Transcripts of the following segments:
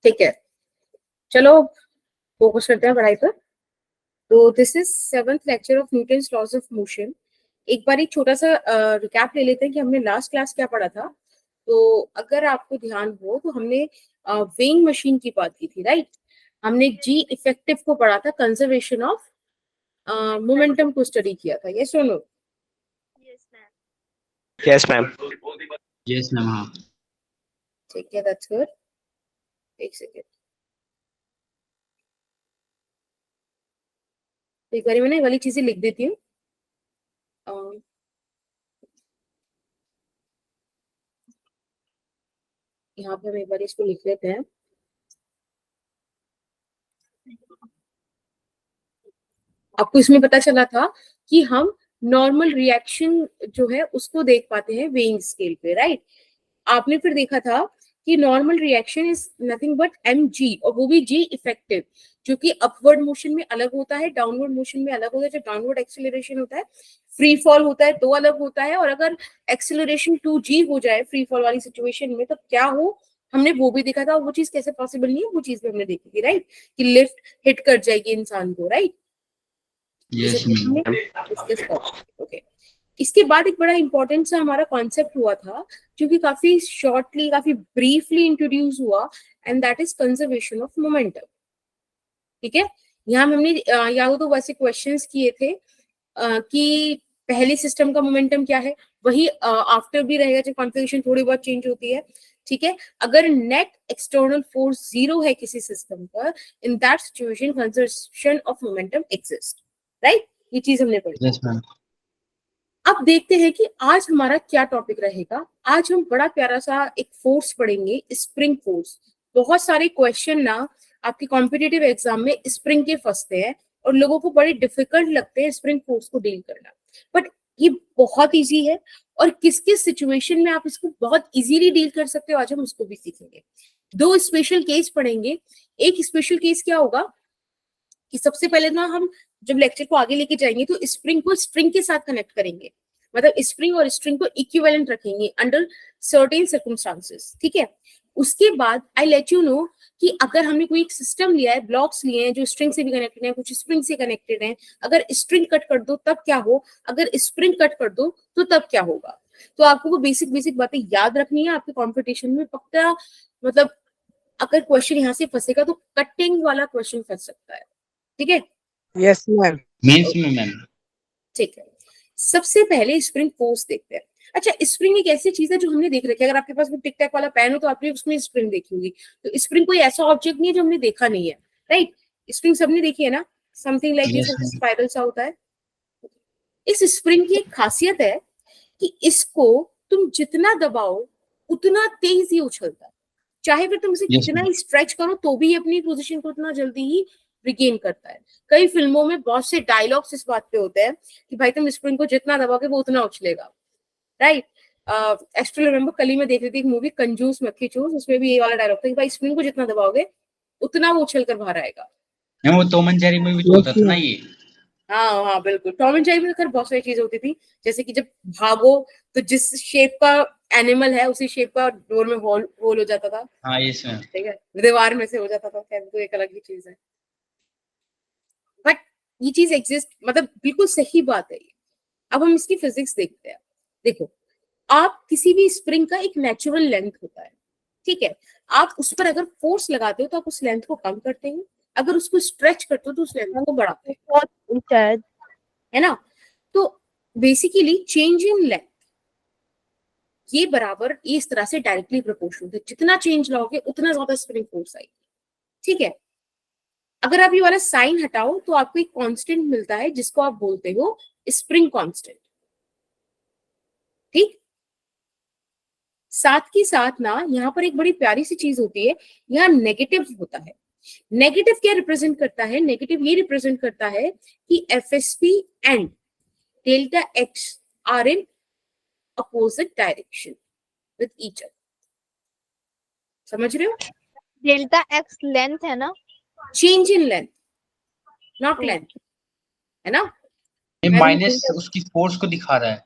ठीक है, चलो फोकस करते हैं पढ़ाई पर। तो this is 7th lecture of Newton's laws of motion. एक बार एक छोटा सा रिकैप ले लेते हैं कि हमने लास्ट क्लास क्या पढ़ा था। तो अगर आपको ध्यान हो तो हमने वेइंग मशीन की बात की थी, राइट। हमने जी इफेक्टिव को पढ़ा था, कंजर्वेशन ऑफ मोमेंटम को स्टडी किया था, ये सुनो। Yes ma'am. Yes ma'am. हाँ ठीक है, दैट्स गुड। एक सेकेंड, एक बार मैंने वाली चीजें लिख देती हूँ। यहाँ पे हम एक बार इसको लिख लेते हैं। आपको इसमें पता चला था कि हम नॉर्मल रिएक्शन जो है उसको देख पाते हैं वेइंग स्केल पे, राइट। आपने फिर देखा था कि normal reaction is nothing but mg, और वो भी जी इफेक्टिव, जो कि अपवर्ड मोशन में अलग होता है, डाउनवर्ड मोशन में अलग होता है। जो डाउनवर्ड एक्सेलरेशन होता है, फ्री फॉल होता है, तो अलग होता है। और अगर एक्सेलरेशन 2g हो जाए फ्री फॉल वाली सिचुएशन में, तो क्या हो, हमने वो भी देखा था। वो चीज कैसे पॉसिबल नहीं है, वो चीज भी हमने देखी थी, राइट, कि लिफ्ट हिट कर जाएगी इंसान को, राइट। Yes ma'am. डिस्कस कर, ओके। इसके बाद एक बड़ा इंपॉर्टेंट सा हमारा कॉन्सेप्ट हुआ था, जो कि काफी शॉर्टली, काफी ब्रीफली इंट्रोड्यूस हुआ, and that is conservation of momentum. ठीक है, यहाँ हमने या तो वैसे क्वेश्चंस किए थे कि पहले सिस्टम का मोमेंटम क्या है, वही आफ्टर भी रहेगा जब कॉन्फ़िगरेशन थोड़ी बहुत चेंज होती है। ठीक है, अगर नेट एक्सटर्नल फोर्स 0 है किसी सिस्टम पर, in that situation conservation of momentum exist, right. ये चीज हमने पढ़ी। Yes ma'am. अब देखते हैं कि आज हमारा क्या टॉपिक रहेगा। आज हम बड़ा प्यारा सा एक फोर्स पढ़ेंगे, स्प्रिंग फोर्स। बहुत सारे क्वेश्चन ना आपके कॉम्पिटिटिव एग्जाम में स्प्रिंग के फंसते हैं, और लोगों को बड़े डिफिकल्ट लगते हैं स्प्रिंग फोर्स को डील करना, बट ये बहुत इजी है। और किस किस सिचुएशन में आप इसको बहुत इजीली डील कर सकते हो, आज हम उसको भी सीखेंगे। दो स्पेशल केस पढ़ेंगे। एक स्पेशल केस क्या होगा कि सबसे पहले ना हम जब लेक्चर को आगे लेके जाएंगे तो स्प्रिंग को स्ट्रिंग के साथ कनेक्ट करेंगे, मतलब स्प्रिंग और स्ट्रिंग को इक्विवेलेंट रखेंगे अंडर सर्टेन सर्कमस्टांसेस। ठीक है, उसके बाद आई लेट यू नो कि अगर हमने कोई एक सिस्टम लिया है, ब्लॉक्स लिए हैं जो स्ट्रिंग से भी कनेक्टेड हैं, कुछ स्प्रिंग से कनेक्टेड हैं, अगर स्ट्रिंग कट कर दो तब क्या हो, अगर स्प्रिंग कट कर दो तो तब क्या होगा। तो आपको वो बेसिक बेसिक बातें याद रखनी है। आपके कॉम्पिटिशन में पक्का, मतलब अगर क्वेश्चन यहाँ से फंसेगा तो कटिंग वाला क्वेश्चन फंस सकता है। ठीक है, यस मैम। मीन्स में मैम। ठीक है, सबसे पहले स्प्रिंग फोर्स देखते हैं। अच्छा, स्प्रिंग एक ऐसी चीज है जो हमने देख रखी है। अगर आपके पास वो टिक टैक वाला पेन हो तो आपने उसमें स्प्रिंग देखी होगी। तो स्प्रिंग कोई ऐसा ऑब्जेक्ट नहीं है जो हमने देखा नहीं है, राइट। स्प्रिंग सबने देखी है ना, something like this, yes ma'am. Spiral सा होता है। इस स्प्रिंग की एक खासियत है कि इसको तुम जितना दबाओ उतना तेज ही उछलता है। चाहे फिर तुम इसे यस कितना मैम। ही स्ट्रेच करो तो भी अपनी पोजीशन को उतना जल्दी ही रिगेन करता है। कई फिल्मों में बहुत से डायलॉग्स इस बात पे होते हैं कि भाई तुम स्प्रिंग को जितना दबाओगे वो उतना उछलेगा, राइट। एक्चुअली रिमेंबर कल ही मैं देख रही थी एक मूवी कंजूस मक्खी चूस, उसमें भी ये वाला डायलॉग था कि भाई स्प्रिंग को जितना दबाओगे उतना वो उछल कर बाहर आएगा। मैम वो टॉम एंड जेरी में भी तो होता था ना ये। हाँ हाँ बिल्कुल, टॉम एंड जेरी में कर बहुत सारी चीजें होती थी, जैसे कि जब भागो तो जिस शेप का एनिमल है उसी शेप का डोर में होल होल हो जाता था। हाँ यस मैम। ठीक है, दीवार में से हो जाता था, खैर तो एक अलग ही चीज है, बट ये चीज एग्जिस्ट, मतलब बिल्कुल सही बात है ये। अब हम इसकी फिजिक्स देखते हैं। देखो, आप किसी भी स्प्रिंग का एक नेचुरल लेंथ होता है, ठीक है। आप उस पर अगर फोर्स लगाते हो तो आप उस लेंथ को कम करते हो, अगर उसको स्ट्रेच करते हो तो उस लेंथ को बढ़ाते हो, है ना। तो बेसिकली चेंज इन लेंथ ये बराबर इस तरह से डायरेक्टली प्रोपोर्शनल है, जितना चेंज लाओगे उतना ज्यादा स्प्रिंग फोर्स आएगी। ठीक है, अगर आप ये वाला साइन हटाओ तो आपको एक कांस्टेंट मिलता है जिसको आप बोलते हो स्प्रिंग कांस्टेंट। ठीक, साथ के साथ ना यहाँ पर एक बड़ी प्यारी सी चीज होती है, यहाँ नेगेटिव होता है। नेगेटिव क्या रिप्रेजेंट करता है, नेगेटिव ये रिप्रेजेंट करता है कि FSP and delta x are in opposite direction with each other. समझ रहे हो, डेल्टा एक्स लेंथ है ना, change in length not length, है ना। माइनस उसकी फोर्स को दिखा रहा है,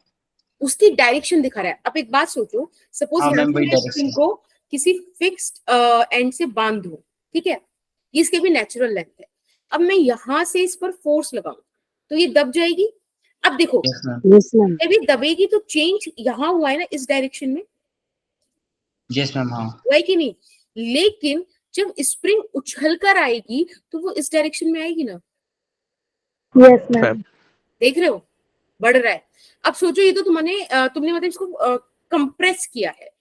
उसकी डायरेक्शन दिखा रहा है। अब एक बात सोचो, सपोज हाँ यहाँ मैम से वही मैं स्प्रिंग डायरेक्शन। को किसी फिक्स्ड एंड से बांध दूं, ठीक है, ये इसके भी नेचुरल लेंथ है। अब मैं यहां से इस पर फोर्स लगाऊं तो ये दब जाएगी। अब देखो यस मैम, यस मैम, जब ये दबेगी तो चेंज यहाँ हुआ है ना, इस डायरेक्शन में यस मैम, हाँ हुआ है कि नहीं, लेकिन जब स्प्रिंग उछल कर आएगी तो वो इस डायरेक्शन में आएगी ना, यस मैम, देख रहे हो बढ़ रहा है। अब सोचो ये तो तुमने मतलब इसको कंप्रेस किया है।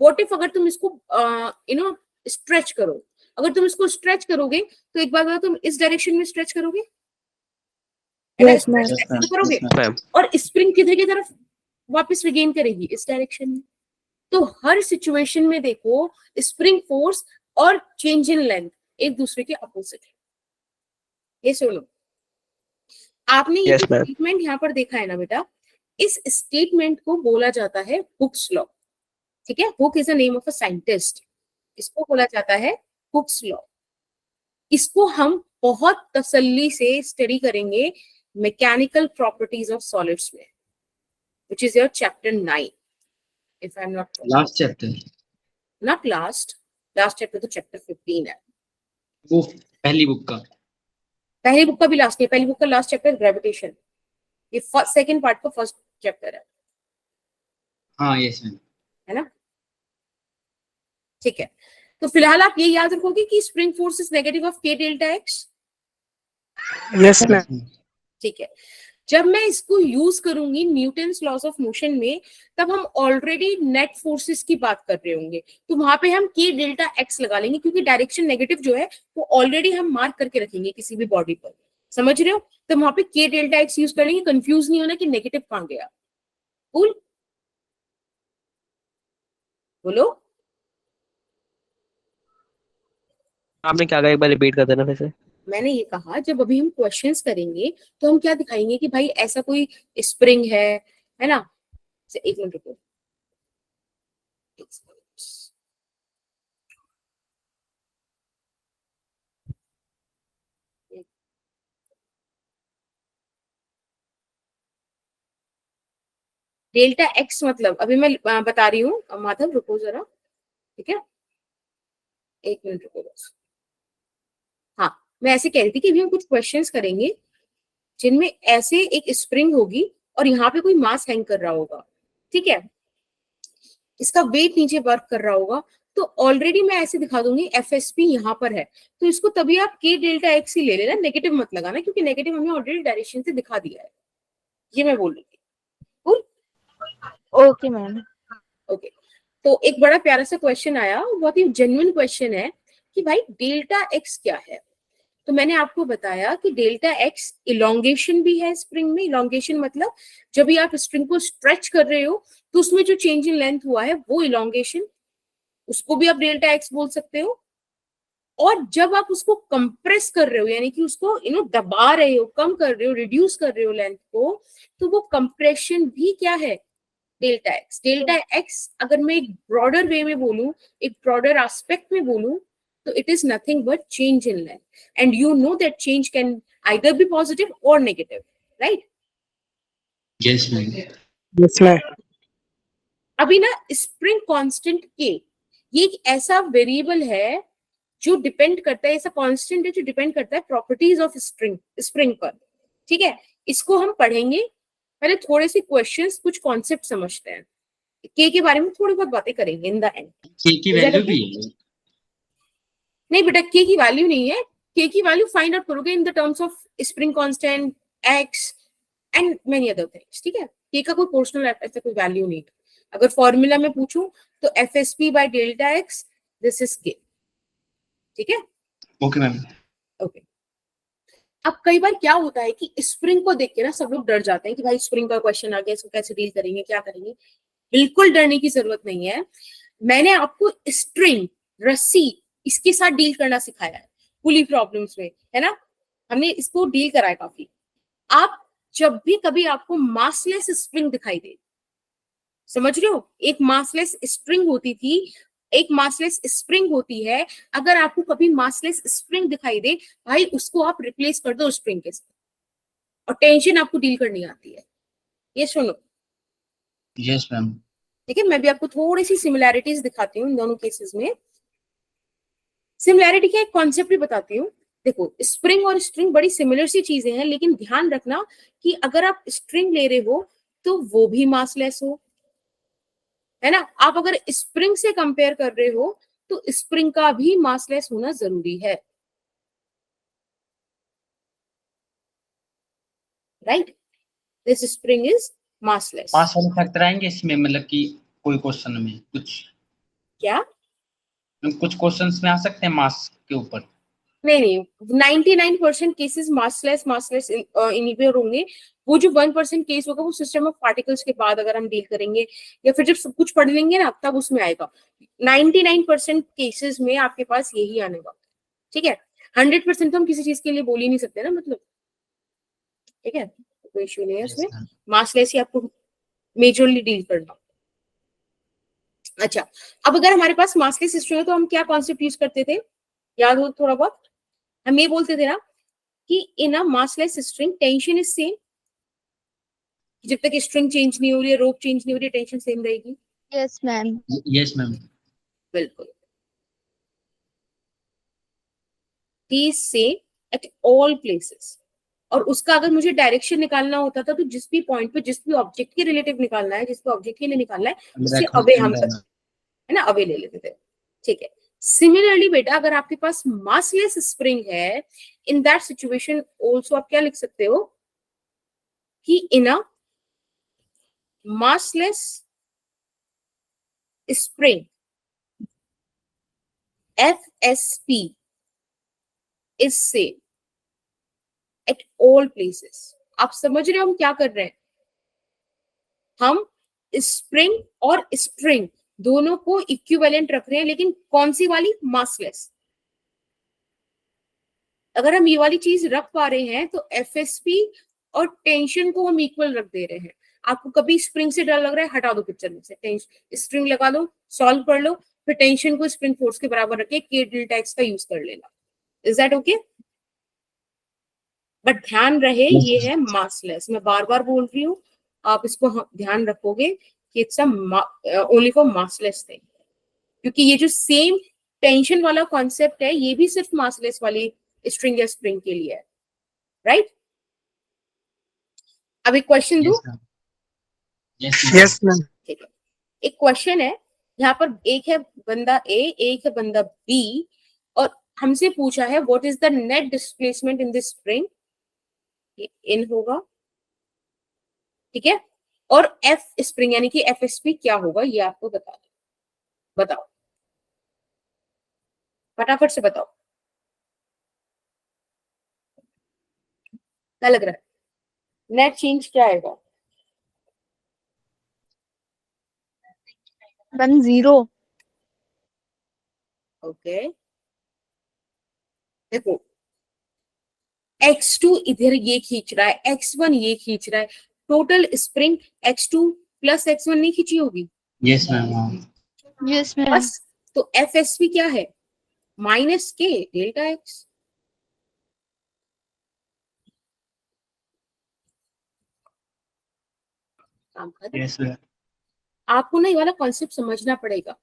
व्हाट इफ अगर तुम इसको स्ट्रेच करो, अगर तुम इसको स्ट्रेच करोगे तो एक बार बताओ, तुम इस डायरेक्शन में स्ट्रेच करोगे, यस मैम, यस मैम, तो करोगे, यस मैम, और स्प्रिंग किधर की तरफ वापस रिगेन करेगी, इस डायरेक्शन में। तो हर सिचुएशन में देखो स्प्रिंग फोर्स और चेंज इन लेंथ एक दूसरे के अपोजिट है। ये सुनो, आपने ये स्टेटमेंट यहाँ पर देखा है ना बेटा, इस स्टेटमेंट को बोला जाता है हुक्स लॉ, ठीक है। Hook is the name of a scientist, इसको बोला जाता है हुक्स लॉ। इसको हम बहुत तसल्ली से स्टडी करेंगे मैकेनिकल प्रॉपर्टीज ऑफ सॉलिड्स में, which is your chapter 9 if I am not last chapter, not last chapter तो चैप्टर 15 है। वो पहली बुक का, पहली बुक का भी लास्ट नहीं, पहली बुक का लास्ट चैप्टर ग्रेविटेशन, ये सेकंड पार्ट का फर्स्ट चैप्टर है, हाँ यस मैम, है ना, ठीक है। तो फिलहाल आप ये याद रखोगे कि spring force is negative of k delta x, yes ma'am, ठीक है। जब मैं इसको यूज करूंगी न्यूटन्स लॉज ऑफ मोशन में, तब हम ऑलरेडी नेट फोर्सेस की बात कर रहे होंगे, तो वहां पे हम k डेल्टा x लगा लेंगे, क्योंकि डायरेक्शन नेगेटिव जो है वो ऑलरेडी हम मार्क करके रखेंगे किसी भी बॉडी पर, समझ रहे हो, तो वहां पे k डेल्टा x यूज कर लेंगे, कंफ्यूज नहीं होना कि नेगेटिव कहां गया। कूल, बोलो। आपने क्या कहा, एक बार रिपीट कर देना फिर से। मैंने ये कहा जब अभी हम क्वेश्चंस करेंगे तो हम क्या दिखाएंगे कि भाई ऐसा कोई स्प्रिंग है ना, एक मिनट रुको, डेल्टा एक्स मतलब अभी मैं बता रही हूँ, माधव रुको जरा, ठीक है, एक मिनट रुको बस। हाँ, मैं ऐसे कह रही थी कि अभी हम कुछ क्वेश्चंस करेंगे जिनमें ऐसे एक स्प्रिंग होगी और यहाँ पे कोई मास हैंग कर रहा होगा, ठीक है, इसका वेट नीचे वर्क कर रहा होगा, तो ऑलरेडी मैं ऐसे दिखा दूंगी FSP यहाँ पर है, तो इसको तभी आप k डेल्टा x ही ले लेना, नेगेटिव मत लगाना, क्योंकि नेगेटिव हमने ऑलरेडी डायरेक्शन से दिखा दिया है, ये मैं बोल रही थी। Cool, okay ma'am. ओके। तो एक बड़ा प्यारा सा क्वेश्चन आया, बहुत ही जेन्युइन क्वेश्चन है कि भाई डेल्टा x क्या है। तो मैंने आपको बताया कि डेल्टा x इलोंगेशन भी है स्प्रिंग में। इलोंगेशन मतलब जब भी आप स्प्रिंग को स्ट्रेच कर रहे हो तो उसमें जो चेंज इन लेंथ हुआ है वो इलोंगेशन, उसको भी आप डेल्टा x बोल सकते हो। और जब आप उसको कंप्रेस कर रहे हो, यानी कि उसको दबा रहे हो, कम कर रहे हो, रिड्यूस कर रहे हो लेंथ को, तो वो कंप्रेशन भी क्या है, डेल्टा एक्स। डेल्टा एक्स अगर मैं एक ब्रॉडर वे में बोलूं, एक ब्रॉडर एस्पेक्ट में बोलूं, तो it is nothing but change in length, and you know that change can either be positive और negative, right. Yes ma'am, yes ma'am, अभी ना स्प्रिंग कांस्टेंट के, ये एक ऐसा वेरिएबल है जो डिपेंड करता है, ऐसा कांस्टेंट है जो डिपेंड करता है प्रॉपर्टीज ऑफ स्प्रिंग पर, ठीक है। इसको हम पढ़ेंगे, पहले थोड़े से क्वेश्चंस, कुछ कॉन्सेप्ट समझते हैं, के बारे में थोड़ी बहुत बातें करेंगे इन द एंड। k की वैल्यू भी है, नहीं बेटा, के की वैल्यू नहीं है, के की वैल्यू फाइंड आउट करोगे in the terms of spring constant, x and many other things, ठीक है। के का कोई पर्सनल ऐसा कोई वैल्यू नहीं है। अगर फॉर्मूला में पूछूं तो FSP by delta x, this is के, ठीक है। Okay ma'am, okay. अब कई बार क्या होता है कि स्प्रिंग को देख के ना सब लोग डर जाते हैं कि भाई स्प्रिंग का क्वेश्चन आ गया, इसको कैसे डील करेंगे, क्या करेंगे। बिल्कुल डरने की जरूरत नहीं है। मैंने आपको स्ट्रिंग, रस्सी, इसके साथ डील करना सिखाया है पुली प्रॉब्लम्स में, है ना, हमने इसको डील करा है काफी। आप जब भी कभी आपको मासलेस स्प्रिंग दिखाई दे, समझ रहे हो, एक मासलेस स्प्रिंग होती थी, एक मासलेस स्प्रिंग होती है, अगर आपको कभी मासलेस स्प्रिंग दिखाई दे, भाई उसको आप रिप्लेस कर दो स्प्रिंग के साथ, और टेंशन आपको डील करनी आती है। ये सुनो, यस मैम, ठीक है, मैं भी आपको थोड़ी सी सिमिलैरिटीज दिखाती हूँ इन दोनों केसेस में। सिमिलैरिटी का एक कॉन्सेप्ट भी बताती हूँ। देखो, स्प्रिंग और स्ट्रिंग बड़ी सिमिलर सी चीजें हैं, लेकिन ध्यान रखना कि अगर आप स्ट्रिंग ले रहे हो तो वो भी मासलेस हो, है ना। आप अगर स्प्रिंग से कंपेयर कर रहे हो तो स्प्रिंग का भी मासलेस होना जरूरी है, right. This spring is massless. Mass वाले फैक्टर आएंगे इसमें, मतलब कि कोई क्वेश्चन में क्या? कुछ क्वेश्चंस में आ सकते हैं मास के ऊपर? नहीं नहीं, 99% केसेस मासलेस मासलेस इनिबियर होंगे। वो जो 1% केस होगा वो सिस्टम ऑफ पार्टिकल्स के बाद अगर हम डील करेंगे या फिर जब सब कुछ पढ़ लेंगे ना तब उसमें आएगा। 99% केसेस में आपके पास यही आने वाला है, ठीक है। 100% तो हम किसी चीज के लिए बोल ही नहीं सकते ना, मतलब, ठीक है, कोई इश्यू नहीं है यस उसमें। मैम। मासलेस ही आपको मेजरली डील करना। अच्छा, अब अगर हमारे पास मासलेस स्ट्रिंग है तो हम क्या कॉन्सेप्ट यूज करते थे, याद हो थोड़ा बहुत? हम ये बोलते थे ना कि in a massless string tension is same. जब तक स्ट्रिंग चेंज नहीं हो रही है, रोप चेंज नहीं हो रही है, टेंशन सेम रहेगी। Yes ma'am. Yes ma'am. बिल्कुल, ही सेम एट ऑल प्लेसेस। और उसका अगर मुझे डायरेक्शन निकालना होता था तो जिस भी पॉइंट पे जिस भी ऑब्जेक्ट के रिलेटिव निकालना है, जिस भी ऑब्जेक्ट के लिए निकालना है, उससे अवे हम कर, है ना, अवे ले लेते थे, ठीक है। सिमिलरली बेटा, अगर आपके पास मासलेस स्प्रिंग है, इन दैट सिचुएशन ऑल्सो आप क्या लिख सकते हो कि in a massless spring FSP is same at all places। आप समझ रहे हो हम क्या कर रहे हैं? हम स्प्रिंग और स्ट्रिंग दोनों को इक्विवेलेंट रख रहे हैं, लेकिन कौन सी वाली? मासलेस। अगर हम ये वाली चीज रख पा रहे हैं तो एफएसपी और टेंशन को हम इक्वल रख दे रहे हैं। आपको कभी स्प्रिंग से डर लग रहा है, हटा दो पिक्चर में से, स्प्रिंग लगा लो, सॉल्व कर लो, फिर टेंशन को स्प्रिंग फोर्स के बराबर रख के के डेल्टा एक्स का यूज कर लेना। Is that okay? बट ध्यान रहे ये है मासलेस, मैं बार बार बोल रही हूँ, आप इसको ध्यान रखोगे कि it's only for massless thing, क्योंकि ये जो सेम टेंशन वाला कॉन्सेप्ट है ये भी सिर्फ मासलेस वाली स्ट्रिंग या स्प्रिंग के लिए है, राइट। अब एक क्वेश्चन दूं? Yes ma'am. ठीक है, एक क्वेश्चन है, यहाँ पर एक है बंदा ए, एक है बंदा बी, और हमसे पूछा है what is the net displacement in this spring. इन होगा, ठीक है, और एफ स्प्रिंग यानी कि एफएसपी क्या होगा ये आपको बता दो। बताओ, फटाफट से बताओ, क्या लग रहा है? नेट चेंज क्या आएगा? मैम 0। ओके, देखो, x2 इधर ये खींच रहा है, x1 ये खींच रहा है, total spring x2 plus x1 नहीं खींची होगी? Yes ma'am. Yes ma'am. बस, तो एफएसपी क्या है? माइनस के डेल्टा एक्स। काम खत्म। Yes ma'am. आपको ना ये वाला कॉन्सेप्ट समझना पड़ेगा।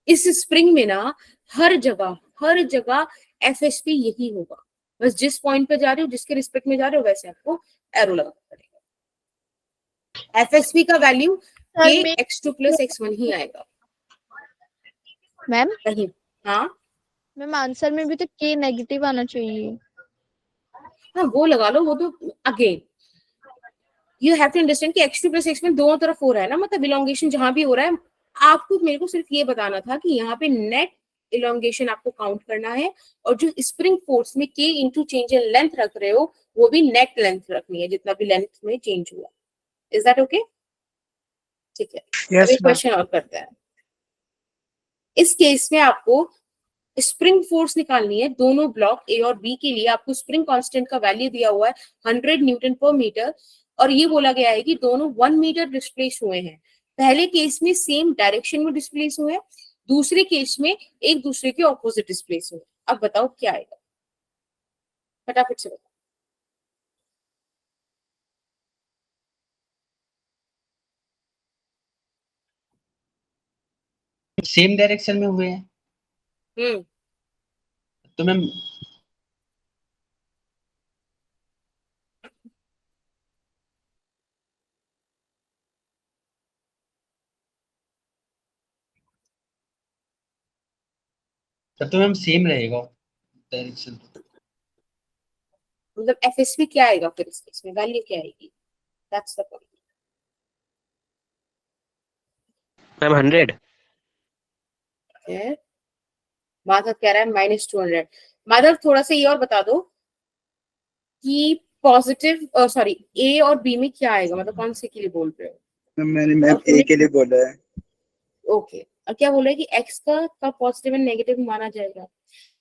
इस स्प्रिंग में ना हर जगह एफएसपी यही होगा, बस जिस पॉइंट पे जा रहे हो, जिसके रिस्पेक्ट में जा रहे हो, वैसे आपको एरो लगाना पड़ेगा। एफएसपी का वैल्यू के सर मैं x2 प्लस x1 ही आएगा मैम कहीं। हाँ मैम आंसर में भी तो के नेगेटिव आना चाहिए। हाँ, वो लगा लो, वो तो again you have to understand कि x2 प्लस x1 दोनों तरफ हो रहा है ना, मतलब इलोंगेशन जहां भी हो रहा है। आपको मेरे को सिर्फ ये बताना था कि यहाँ पे नेट इलोंगेशन आपको काउंट करना है, और जो स्प्रिंग फोर्स में k into change in length रख रहे हो वो भी नेट लेंथ रखनी है, जितना भी लेंथ में चेंज हुआ। Is that okay? ठीक है, अब यस एक मैम। क्वेश्चन और करते हैं। इस केस में आपको स्प्रिंग फोर्स निकालनी है दोनों ब्लॉक ए और बी के लिए। आपको स्प्रिंग कांस्टेंट का वैल्यू दिया हुआ है 100 न्यूटन पर मीटर, और ये बोला गया है कि दोनों 1 मीटर डिस्प्लेस हुए हैं। पहले केस में सेम डायरेक्शन में डिस्प्लेस हुए हैं, दूसरे केस में एक दूसरे के ऑपोजिट डिस्प्लेस हुए। अब बताओ क्या आएगा, फटाफट से बताओ। सेम डायरेक्शन में हुए हैं हम्म तो मैम तब तो मैम सेम रहेगा डायरेक्शन। मतलब एफएसपी क्या आएगा फिर इस केस में, वैल्यू क्या आएगी? That's the point. Ma'am 100। Madhav कह रहा है -200। माधव थोड़ा सा ये और बता दो कि पॉजिटिव सॉरी ए और बी में क्या आएगा, मतलब कौन से के लिए बोल रहे हो? मैंने मैम और तुमने ए के लिए बोला है। ओके, और क्या बोला है कि एक्स का पॉजिटिव एंड नेगेटिव माना जाएगा?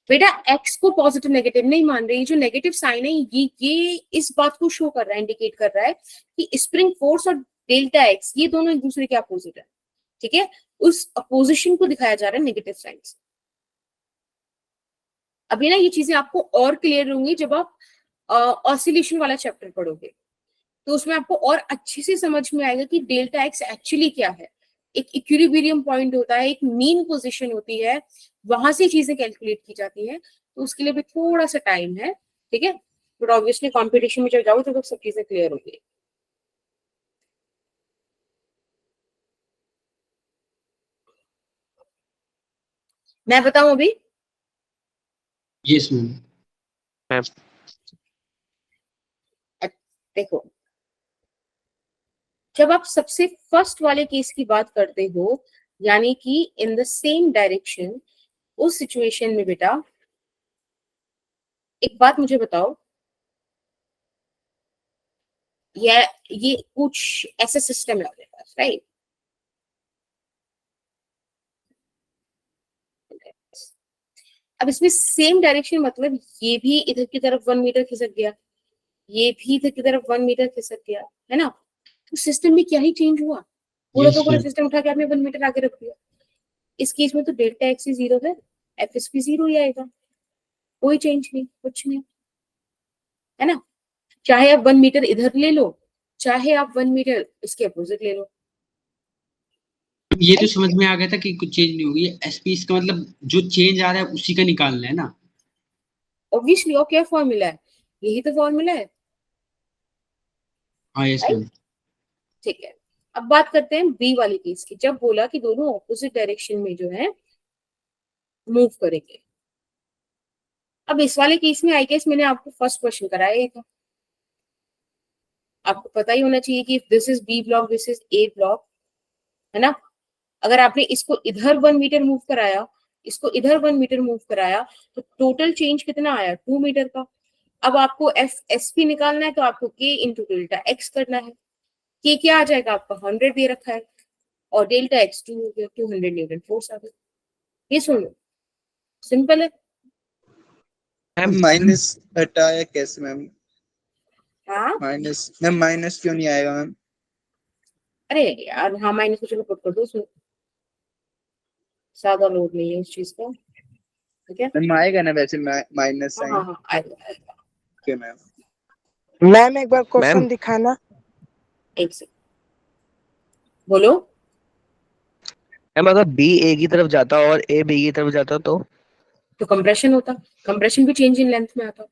बेटा एक्स को पॉजिटिव नेगेटिव नहीं मान रहे, ये जो नेगेटिव साइन है ये इस बात को शो कर रहा है, इंडिकेट कर रहा है कि स्प्रिंग फोर्स और डेल्टा एक्स ये दोनों एक दूसरे के अपोजिट है। ठीक है, उस अपोजिशन को दिखाया जा रहा है नेगेटिव साइन से। अभी ना ये चीजें आपको और क्लियर होंगी जब आप ऑसिलेशन वाला चैप्टर पढ़ोगे, तो उसमें आपको और अच्छे से समझ में आएगा कि डेल्टा एक्स एक्चुअली क्या है। एक इक्विलिब्रियम पॉइंट होता है, एक मीन पोजीशन होती है, वहां से चीजें कैलकुलेट की जाती हैं, तो उसके लिए भी थोड़ा सा टाइम है। ठीक है, बट ऑब्वियसली कॉम्पिटिशन में जब जाओ तो सब चीजें क्लियर होगी। मैं बताऊं अभी? Yes ma'am. मैम देखो, जब आप सबसे फर्स्ट वाले केस की बात करते हो, यानी कि इन द सेम डायरेक्शन, उस सिचुएशन में बेटा एक बात मुझे बताओ, ये कुछ ऐसा सिस्टम है आपके पास, राइट? अब इसमें सेम डायरेक्शन मतलब ये भी इधर की तरफ 1 मीटर खिसक गया, ये भी इधर की तरफ 1 मीटर खिसक गया, है ना? तो सिस्टम में क्या ही चेंज हुआ? पूरा यस का पूरा मैम। सिस्टम उठा के आपने 1 मीटर आगे रख दिया। इस केस में तो डेल्टा एक्स ही 0 है, एफएसपी 0 ही आएगा, कोई चेंज नहीं, कुछ नहीं, है ना? चाहे आप 1 मीटर इधर ले लो, चाहे आप 1 मीटर इसके अपोजिट ले लो। ये तो समझ में आ गया था कि कुछ चेंज नहीं होगी, एसपी इसका मतलब जो चेंज आ रहा है उसी का निकालना है ना। ऑब्वियसली, और क्या फॉर्मूला है? यही तो फॉर्मूला है, हाँ यस राइट? मैम। ठीक है, अब बात करते हैं बी वाली केस की, जब बोला कि दोनों ऑपोजिट डायरेक्शन में जो है मूव करेंगे। अब इस वाले केस में आई गेस मैंने आपको फर्स्ट क्वेश्चन कराया ही था, आपको पता ही होना चाहिए कि this is B block, this is a block, है ना? अगर आपने इसको इधर 1 मीटर मूव कराया, इसको इधर 1 मीटर मूव कराया, तो टोटल चेंज कितना आया? 2 मीटर का। अब आपको एफ एस पी निकालना है, तो आपको के इंटू डेल्टा एक्स करना है। के क्या आ जाएगा आपका? 100 दे रखा है, और डेल्टा एक्स 2 हो गया, 200 न्यूटन फोर्स आ गया। ये सुन लो, सिंपल है। मैम माइनस हटाया कैसे मैम? हाँ, माइनस मैम, माइनस क्यों नहीं आएगा मैम? अरे यार, हाँ माइनस को चलो पुट कर दो उसमें, ज्यादा लोड नहीं है उस चीज का। ठीक है, मैम आएगा ना वैसे माइनस हाँ हाँ साइन? हाँ, आएगा आएगा। Okay ma'am. मैम एक बार मैम क्वेश्चन दिखाना। एक सेकंड, बोलो। मैम अगर बी ए की तरफ जाता और ए बी की तरफ जाता तो कंप्रेशन होता, कंप्रेशन भी चेंज इन लेंथ में आता,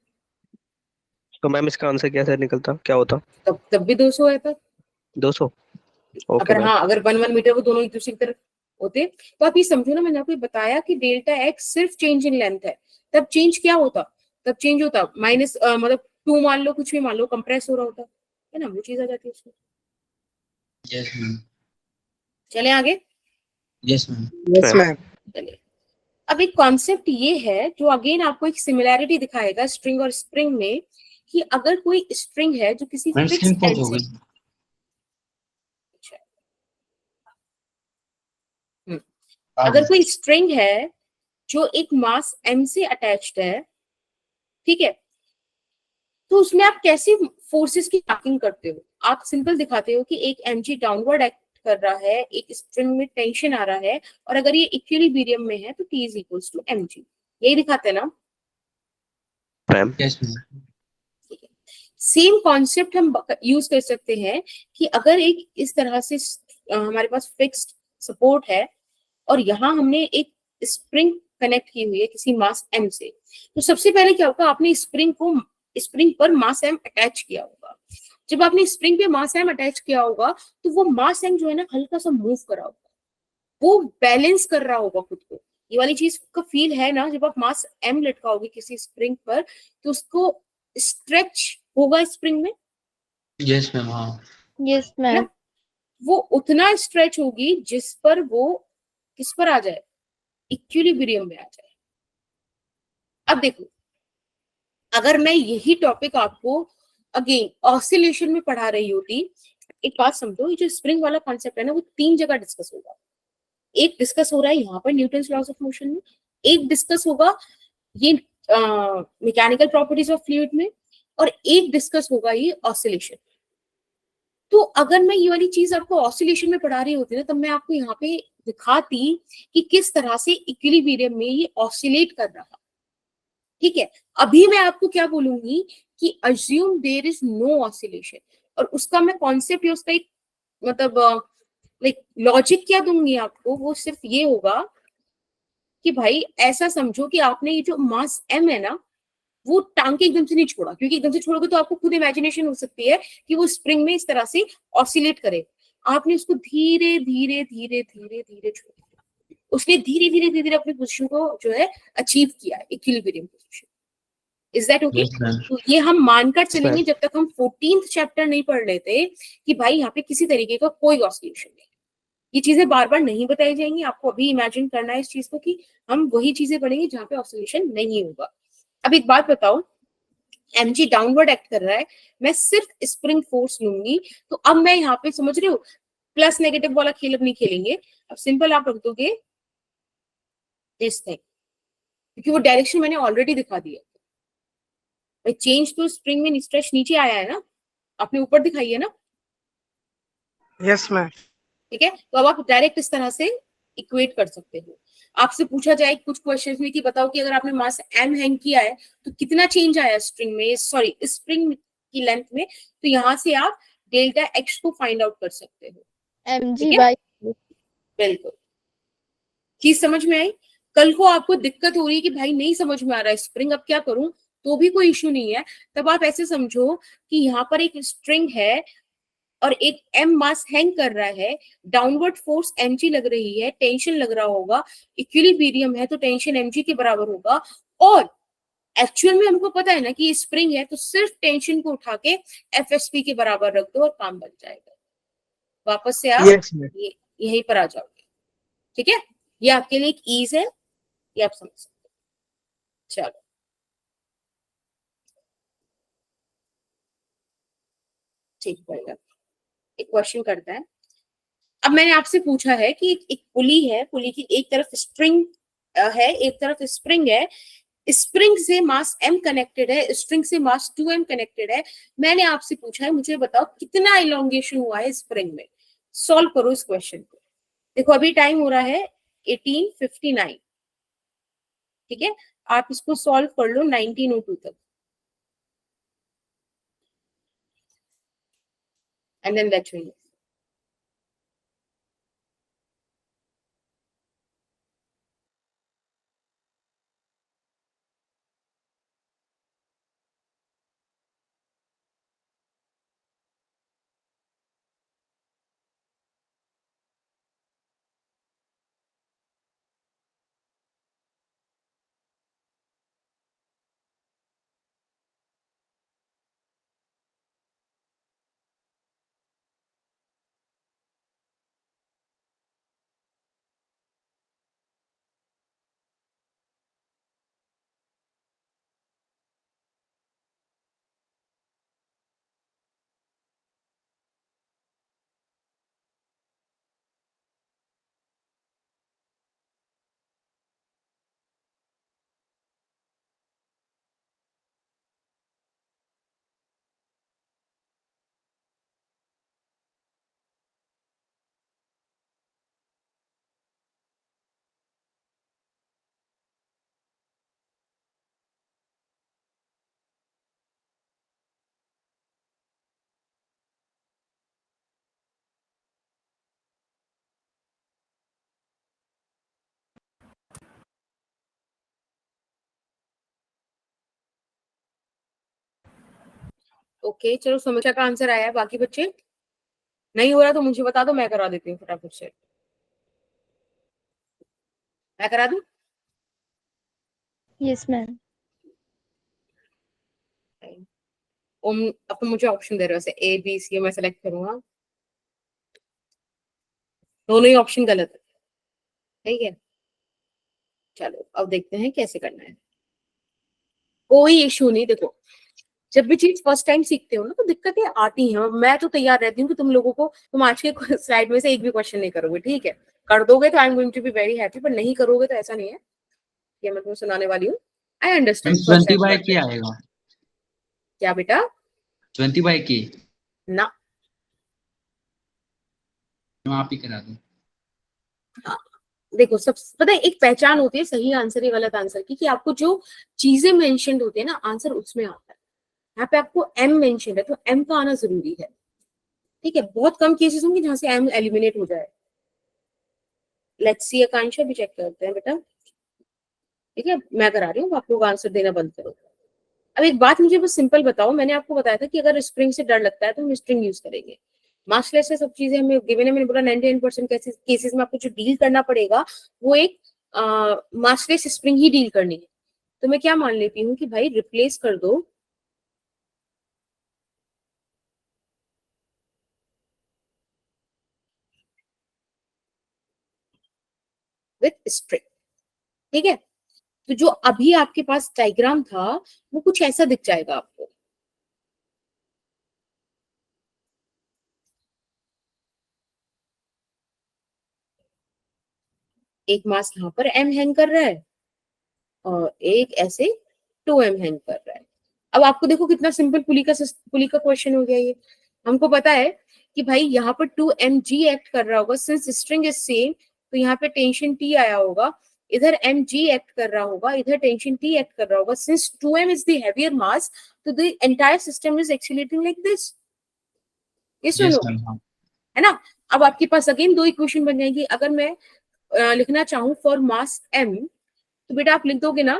तो मैम इसका आंसर कैसे निकलता, क्या होता? तब भी 200 है पर। 200। ओके अगर मैम। हाँ, अगर 1 1 मीटर वो दोनों एक दूसरे की तरफ होते, तो आप ये समझो ना, मैंने आपको बताया कि डेल्टा एक्स सिर्फ चेंज इन लेंथ है, तब चेंज क्या होता? तब चेंज होता माइनस मतलब 2 मान लो, कुछ भी मान लो, कंप्रेस हो रहा होता, है ना? वो चीज आ जाती है उसमें। Yes ma'am. चले आगे। Yes ma'am. Yes ma'am ma'am. चलिए, अब एक कॉन्सेप्ट ये है जो अगेन आपको एक सिमिलैरिटी दिखाएगा स्ट्रिंग और स्प्रिंग में, कि अगर कोई स्ट्रिंग है जो किसी ma'am fix screen pause and हो से, गई। अगर कोई स्ट्रिंग है जो एक मास m से अटैच्ड है, ठीक है, तो उसमें आप कैसे फोर्सेस की मार्किंग करते हो? आप सिंपल दिखाते हो कि एक mg डाउनवर्ड एक्ट कर रहा है, एक स्ट्रिंग में टेंशन आ रहा है, और अगर ये इक्विलिब्रियम में है तो T is equals to mg, यही दिखाते हैं ना? Ma'am yes ma'am. ठीक है, सेम कॉन्सेप्ट हम यूज कर सकते हैं कि अगर एक इस तरह से हमारे पास फिक्स्ड सपोर्ट है, और यहाँ हमने एक स्प्रिंग कनेक्ट की हुई है किसी मास m से, तो सबसे पहले क्या होगा, आपने स्प्रिंग पर मास m अटैच किया होगा। जब आपने स्प्रिंग पे मास m अटैच किया होगा तो वो मास m जो है ना हल्का सा मूव करा होगा, वो बैलेंस कर रहा होगा खुद को। ये वाली चीज का फील है ना, जब आप मास m लटकाओगे किसी स्प्रिंग पर तो उसको स्ट्रेच होगा स्प्रिंग में, यस मैम, हाँ। यस है ना, मैम। वो उतना स्ट्रेच होगी जिस पर वो किस पर आ जाए, इक्विलिब्रियम में आ जाए। अब देखो, अगर मैं यही टॉपिक आपको अगेन ऑसिलेशन में पढ़ा रही होती, एक बात समझो, ये जो स्प्रिंग वाला कॉन्सेप्ट है ना वो 3 जगह डिस्कस होगा। एक डिस्कस हो रहा है यहाँ पर न्यूटन्स लॉज ऑफ मोशन में, एक डिस्कस होगा ये मैकेनिकल प्रॉपर्टीज ऑफ फ्लूइड में, और एक डिस्कस होगा ये ऑसिलेशन। तो अगर मैं ये वाली चीज आपको ऑसिलेशन में पढ़ा रही होती ना, तब मैं आपको यहाँ पे दिखाती कि किस तरह से इक्विलिब्रियम में ये ऑसिलेट कर रहा। ठीक है, अभी मैं आपको क्या बोलूंगी कि assume there is no oscillation, और उसका मैं कॉन्सेप्ट या उसका एक मतलब लाइक लॉजिक क्या दूंगी आपको, वो सिर्फ ये होगा कि भाई ऐसा समझो कि आपने ये जो मास m है ना, वो टांग के एकदम से नहीं छोड़ा, क्योंकि एकदम से छोड़ोगे तो आपको खुद इमेजिनेशन हो सकती है कि वो स्प्रिंग में इस तरह से ऑसिलेट करे। आपने उसको धीरे धीरे धीरे धीरे धीरे छोड़ा, उसने धीरे धीरे धीरे धीरे अपनी पोजीशन को जो है अचीव किया है, equilibrium position. Is that okay? Yes ma'am. तो ये हम मानकर चलेंगे Yes, जब तक हम 14th चैप्टर नहीं पढ़ लेते कि भाई यहाँ पे किसी तरीके का कोई ऑसिलेशन नहीं। ये चीजें बार बार नहीं बताई जाएंगी, आपको अभी इमेजिन करना है इस चीज को कि हम वही चीजें पढ़ेंगे जहाँ पे ऑसिलेशन नहीं होगा। अब एक बात बताओ, mg डाउनवर्ड एक्ट कर रहा है, मैं सिर्फ स्प्रिंग फोर्स लूंगी, तो अब मैं यहाँ पे समझ रहे हो प्लस नेगेटिव वाला खेल अब नहीं खेलेंगे। अब सिंपल आप रख दोगे दिस थिंग, क्योंकि वो डायरेक्शन मैंने ऑलरेडी दिखा दिया। चेंज तो स्प्रिंग में स्ट्रेच नीचे आया है ना, आपने ऊपर दिखाई है ना, यस मैम। ठीक है, तो अब आप डायरेक्ट इस तरह से इक्वेट कर सकते हो। आपसे पूछा जाए कुछ क्वेश्चन में कि बताओ कि अगर आपने मास m हैंग किया है तो कितना चेंज आया स्ट्रिंग में, सॉरी स्प्रिंग की लेंथ में, तो यहाँ से आप डेल्टा x को फाइंड आउट कर सकते हो। mg ठीक है, बाई बिल्कुल, चीज समझ में आई। कल को आपको दिक्कत हो रही है कि भाई नहीं समझ में आ रहा है स्प्रिंग, अब क्या करूं, तो भी कोई इश्यू नहीं है। तब आप ऐसे समझो कि यहाँ पर एक स्ट्रिंग है और एक m मास हैंग कर रहा है, डाउनवर्ड फोर्स mg लग रही है, टेंशन लग रहा होगा, इक्विलिब्रियम है तो टेंशन mg के बराबर होगा, और एक्चुअल में हमको पता है ना कि ये स्प्रिंग है, तो सिर्फ टेंशन को उठा के एफएसपी के बराबर रख दो और काम बन जाएगा। वापस से आप यस मैम। ये यहीं पर आ जाओगे। ठीक है, ये आपके लिए एक ईज है, ये आप समझ सकते हो। चलो ठीक है, एक क्वेश्चन करते हैं। अब मैंने आपसे पूछा है कि एक पुली है, पुली की एक तरफ स्ट्रिंग है, एक तरफ स्प्रिंग है, स्प्रिंग से मास m कनेक्टेड है, स्ट्रिंग से मास 2m कनेक्टेड है। मैंने आपसे पूछा है मुझे बताओ कितना इलोंगेशन हुआ है स्प्रिंग में। सॉल्व करो इस क्वेश्चन को। देखो अभी टाइम हो रहा है 18:59, ठीक है, आप इसको सॉल्व कर लो 1902 तक, and then let's me know. Okay चलो समीक्षा का आंसर आया है, बाकी बच्चे नहीं हो रहा तो मुझे बता दो, मैं करा देती हूँ फटाफट से। मैं करा दूं? Yes ma'am. अब तो मुझे ऑप्शन दे रहे हो, वैसे ए बी सी मैं सेलेक्ट करूंगा, दोनों ही ऑप्शन गलत है, ठीक है। चलो अब देखते हैं कैसे करना है। कोई इशू नहीं, देखो जब भी चीज फर्स्ट टाइम सीखते हो ना तो दिक्कतें आती हैं, मैं तो तैयार रहती हूँ कि तुम लोगों को, तुम आज के स्लाइड में से एक भी क्वेश्चन नहीं करोगे, ठीक है। कर दोगे तो I am going to be very happy, पर नहीं करोगे तो ऐसा नहीं है कि मैं तुम्हें सुनाने वाली हूँ। I ma'am understand first 20 time by करते के हैं। आएगा, क्या बेटा? 20 बाय के। ना, आप ही करा दो। हाँ, देखो सब पता है, एक पहचान होती है सही आंसर या गलत आंसर की, कि आपको जो चीजें मेंशन्ड होती है ना आंसर उसमें आता है। यहाँ पे आपको एम मेंशन है तो एम का आना जरूरी है, ठीक है। बहुत कम केसेस होंगे जहां से एम एलिमिनेट हो जाए। लेट्स सी आकांक्षा भी चेक करते हैं बेटा, ठीक है। मैं करा रही हूँ, आप लोग आंसर देना बंद करो। अब एक बात मुझे बस सिंपल बताओ, मैंने आपको बताया था कि अगर स्प्रिंग से डर लगता है तो हम स्प्रिंग यूज करेंगे। मार्क्सलेस से सब चीजें हमें गिवन है, मैंने बोला 99% केसेस में आपको जो डील करना पड़ेगा वो एक मार्क्सलेस स्प्रिंग ही डील करनी है। तो मैं क्या मान लेती हूँ कि भाई रिप्लेस कर दो विथ स्ट्रिंग, ठीक है। तो जो अभी आपके पास डायग्राम था वो कुछ ऐसा दिख जाएगा आपको। एक मास यहाँ पर एम हैंग कर रहा है और एक ऐसे 2m हैंग कर रहा है। अब आपको देखो कितना सिंपल पुली का क्वेश्चन हो गया ये। हमको पता है कि भाई यहाँ पर 2mg एक्ट कर रहा होगा, सिंस स्ट्रिंग इज सेम तो यहाँ पे टेंशन T आया होगा, इधर mg एक्ट कर रहा होगा, इधर टेंशन T एक्ट कर रहा होगा। Since 2m is the heavier mass तो the entire system is accelerating like this. ये यस सुनो, मैम। है ना। अब आपके पास अगेन दो इक्वेशन बन जाएंगी। अगर मैं लिखना चाहूँ फॉर मास m, तो बेटा आप लिख दोगे ना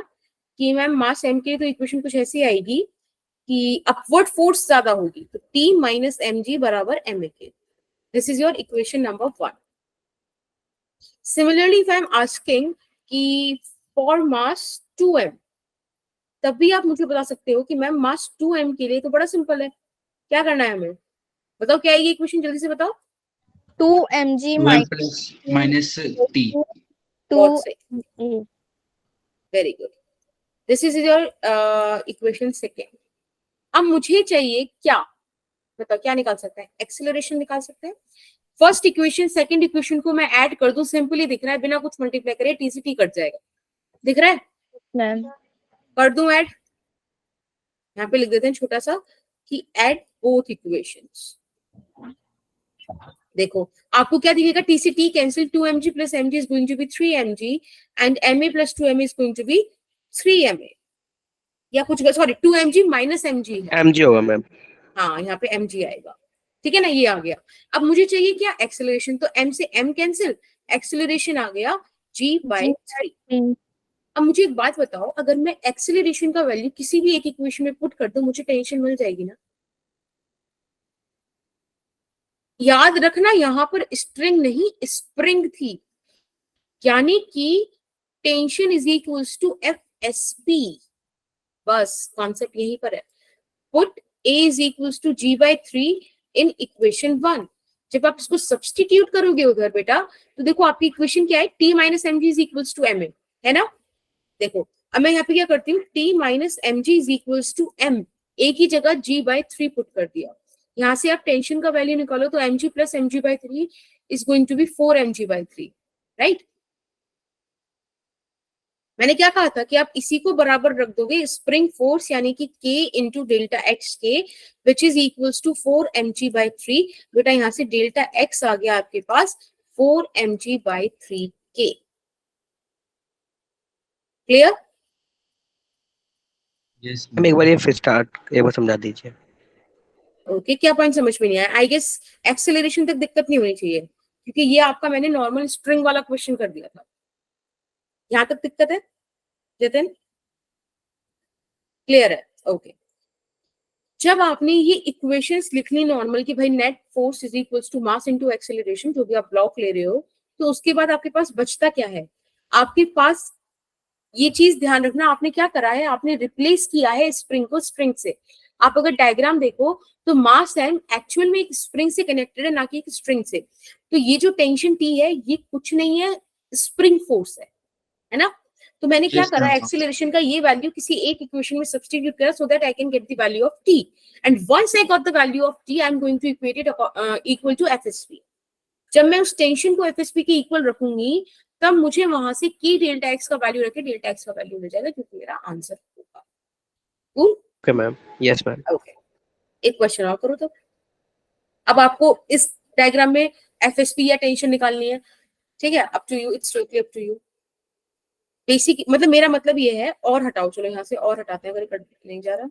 कि मैम मास m के लिए तो इक्वेशन कुछ ऐसी आएगी कि अपवर्ड फोर्स ज्यादा होगी तो T माइनस एम जी बराबर एम ए के। This is your equation number 1। Similarly if I am asking कि फॉर मास 2m, तब भी आप मुझे बता सकते हो कि मैम मास 2m के लिए तो बड़ा सिंपल है, क्या करना है हमें, बताओ क्या आएगी इक्वेशन, जल्दी से बताओ। 2mg 2m plus minus T. बहुत सही, 2 very good. This is your equation second. अब मुझे चाहिए क्या, बताओ क्या निकाल सकते हैं, एक्सेलरेशन निकाल सकते हैं। फर्स्ट इक्वेशन सेकंड इक्वेशन को मैं ऐड कर दूं, सिंपली दिख रहा है बिना कुछ मल्टीप्लाई करे टी से टी कट जाएगा, दिख रहा है। मैम। कर दूं ऐड, यहाँ पे लिख देते हैं छोटा सा कि ऐड बोथ इक्वेशंस। देखो आपको क्या दिखेगा, टी से T cancel, 2mg plus mg is going to be 3mg and ma plus 2ma is going to be 3ma, या कुछ सॉरी 2mg माइनस mg है, mg होगा मैम। हाँ यहाँ पे mg आएगा, ठीक है ना, ये आ गया। अब मुझे चाहिए क्या, एक्सेलरेशन, तो m से m कैंसिल, एक्सेलरेशन आ गया g/3। अब मुझे एक बात बताओ, अगर मैं एक्सेलरेशन का वैल्यू किसी भी एक इक्वेशन में पुट कर दूं मुझे टेंशन मिल जाएगी ना। याद रखना यहाँ पर स्ट्रिंग नहीं स्प्रिंग थी, यानी कि tension is equals to F S P, बस कॉन्सेप्ट यहीं पर है। Put A is equals to g/3 in equation 1। जब आप इसको सब्सटीट्यूट करोगे उधर बेटा तो देखो आपकी इक्वेशन क्या है, T minus M G is equals to M A, है ना। देखो अब मैं यहाँ पे क्या करती हूँ, T minus M G is equals to M, A की जगह g/3 पुट कर दिया। यहाँ से आप टेंशन का वैल्यू निकालो तो mg plus mg/3 is going to be 4mg/3, right. मैंने क्या कहा था कि आप इसी को बराबर रख दोगे स्प्रिंग फोर्स यानी कि K इंटू डेल्टा एक्स के, which is equals to 4mg/3। बेटा यहाँ से डेल्टा एक्स आ गया आपके पास 4mg/3 K। Clear? Yes ma'am एक बार ये फिर स्टार्ट एक बार समझा दीजिए। ओके क्या पॉइंट समझ में नहीं आया, आई गेस एक्सेलरेशन तक दिक्कत नहीं होनी चाहिए क्योंकि ये आपका मैंने नॉर्मल स्ट्रिंग वाला क्वेश्चन कर दिया था। यहाँ तक दिक्कत है जतिन? क्लियर है, ओके। जब आपने ये इक्वेशंस लिख ली नॉर्मल कि भाई net force is equals to mass into acceleration, जो भी आप ब्लॉक ले रहे हो, तो उसके बाद आपके पास बचता क्या है? आपके पास ये चीज ध्यान रखना, आपने क्या करा है, आपने रिप्लेस किया है स्प्रिंग को स्प्रिंग से। आप अगर डायग्राम देखो तो मास एम एक्चुअल में एक स्प्रिंग से कनेक्टेड है, ना कि एक स्ट्रिंग से। तो ये जो टेंशन टी है ये कुछ नहीं है, स्प्रिंग फोर्स है ना? तो मैंने क्या Yes, करा, ma'am. एक्सीलरेशन का ये वैल्यू किसी एक इक्वेशन में सब्स्टिट्यूट करा so that I can get the value of T, and once I got the value of T I am going to equate it equal to FSP. जब मैं उस tension को एफएसपी के equal रखूंगी तब मुझे वहां से की डेल्टा एक्स का वैल्यू रखे डेल्टा एक्स का वैल्यू मिल जाएगा, जो कि मेरा आंसर होगा। Cool? Okay ma'am, yes ma'am. Okay. एक क्वेश्चन और करो तब। अब आपको इस डायग्राम में एफएसपी या टेंशन निकालनी है, ठीक है? Up to you, it's totally up to you. Basic मतलब मेरा मतलब ये है, और हटाओ, चलो यहाँ से और हटाते हैं अगर कट नहीं जा रहा।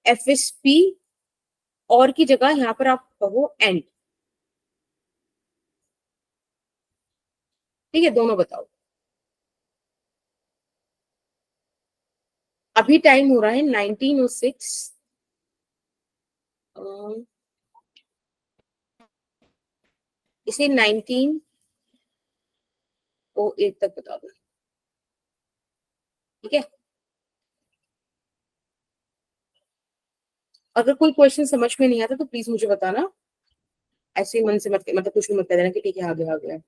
एफएसपी और की जगह यहाँ पर आप कहो एंड, ठीक है? दोनों बताओ। अभी टाइम हो रहा है 1906। इसे 1908 तक बता दो, ठीक है? अगर कोई क्वेश्चन समझ में नहीं आता तो प्लीज मुझे बताना, ऐसे ही मन से मत, मतलब कुछ भी मत कह देना कि ठीक है आ गया।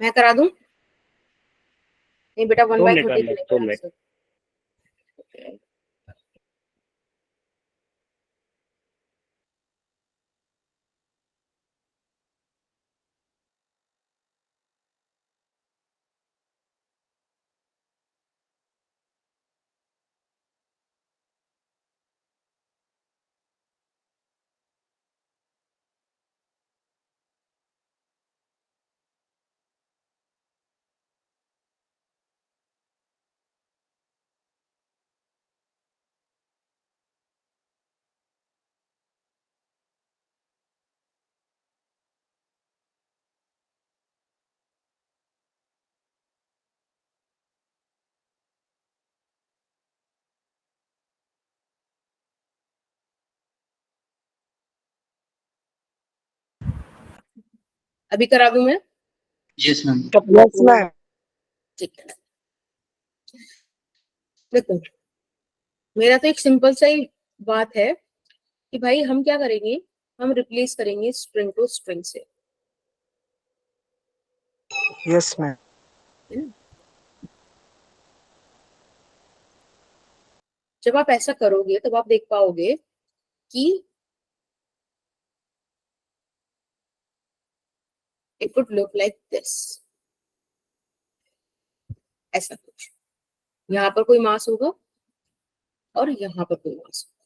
मैं करा दूं? नहीं बेटा, 1/30 दो करेगा मिनट। आंसर। अभी करा दूं मैं? Yes ma'am. Yes, ma'am. ठीक है, देखो मेरा तो एक सिंपल सा ही बात है कि भाई हम क्या करेंगे, हम रिप्लेस करेंगे स्ट्रिंग को स्ट्रिंग से, Yes, ma'am. है ना? जब आप ऐसा करोगे तब आप देख पाओगे कि it would look like this, ऐसा कुछ। यहाँ पर कोई मास होगा और यहाँ पर कोई मास होगा,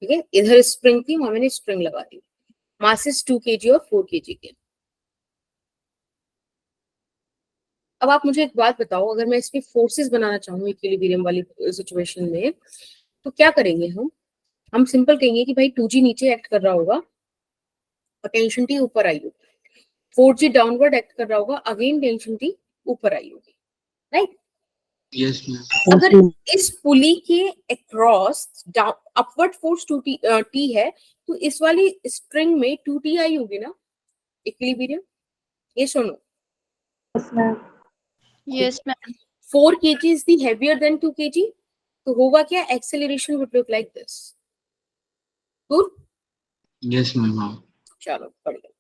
ठीक है। इधर स्प्रिंग थी, वहां मैंने स्प्रिंग लगा दी। मासेस 2 kg और 4 kg के। अब आप मुझे एक बात बताओ, अगर मैं इसमें फोर्सेस बनाना चाहूँ इक्विलिब्रियम वाली सिचुएशन में, तो क्या करेंगे हम सिंपल कहेंगे कि भाई 2g नीचे एक्ट कर रहा होगा और टेंशन टी ऊपर आई होगी, 4g डाउनवर्ड एक्ट कर रहा होगा, अगेन टेंशन टी ऊपर आई होगी, राइट। Yes ma'am. अगर इस पुली के अक्रॉस अपवर्ड फोर्स 2t है, तो इस वाली स्ट्रिंग में 2t आई होगी ना इक्विलिब्रियम, ये सुनो। Yes, ma'am. 4 kg is the heavier than 2 kg, तो होगा क्या, acceleration would look like this. Good? Yes ma'am. हाँ। चलो बढ़िया।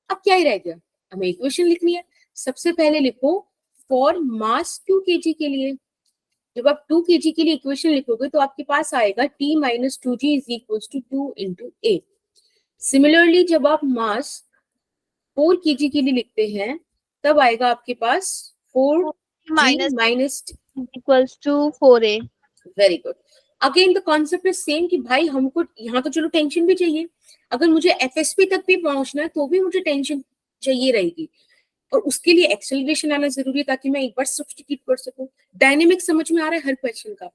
अब क्या ही रह गया, हमें इक्वेशन लिखनी है। सबसे पहले लिखो फॉर मास 2 kg के लिए। जब आप 2 kg के लिए इक्वेशन लिखोगे तो आपके पास आएगा t minus 2g is equals to 2 into a. Similarly जब आप मास 4 kg के लिए लिखते हैं तब आएगा आपके पास 4g Minus minus equals to 4a. Very good. Again the concept is same कि भाई हमको यहाँ तो चलो टेंशन भी चाहिए, अगर मुझे एफएसपी तक भी पहुंचना है तो भी मुझे टेंशन चाहिए रहेगी, और उसके लिए एक्सेलरेशन आना जरूरी है ताकि मैं एक बार सब्स्टिट्यूट कर सकूं। डायनेमिक समझ में आ रहा है हर क्वेश्चन का?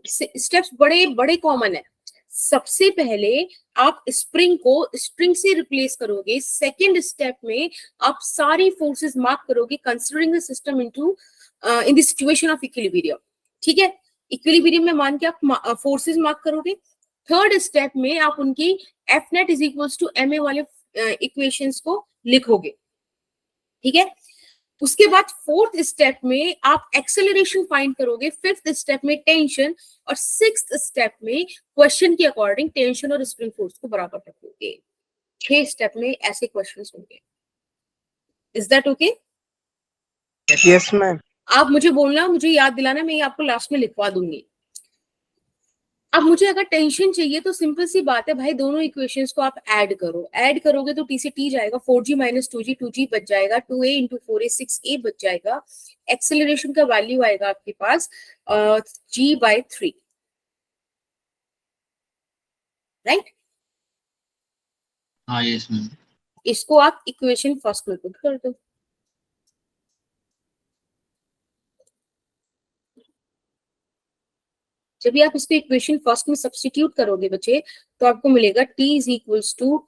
स्टेप्स बड़े बड़े कॉमन है। सबसे पहले आप स्प्रिंग को स्ट्रिंग से रिप्लेस करोगे, सेकेंड स्टेप में आप सारी फोर्सेस मार्क करोगे considering the system into in the situation of equilibrium, ठीक है। इक्विलिब्रियम में मान के आप फोर्सेस मार्क करोगे। थर्ड स्टेप में आप उनकी F net is equals to M A वाले इक्वेशंस को लिखोगे, ठीक है। उसके बाद फोर्थ स्टेप में आप एक्सेलरेशन फाइंड करोगे, फिफ्थ स्टेप में टेंशन, और सिक्स्थ स्टेप में क्वेश्चन के अकॉर्डिंग टेंशन और स्प्रिंग फोर्स को बराबर रखोगे। 6 स्टेप में ऐसे क्वेश्चंस होंगे। Is that okay? Yes, ma'am. आप मुझे बोलना, मुझे याद दिलाना, मैं ये आपको लास्ट में लिखवा दूंगी। अब मुझे अगर टेंशन चाहिए तो सिंपल सी बात है भाई, दोनों इक्वेशंस को आप ऐड करो। ऐड करोगे तो टी से टी जाएगा, 4g माइनस 2g 2g बच जाएगा, 2a इंटू 4a 6a बच जाएगा। एक्सेलरेशन का वैल्यू आएगा आपके पास g/3, राइट। हाँ यस मैम। इसको आप इक्वेशन फर्स्ट में पुट कर दो। जब भी आप इसको इक्वेशन फर्स्ट में सब्स्टिट्यूट करोगे बच्चे, तो आपको मिलेगा t is equals to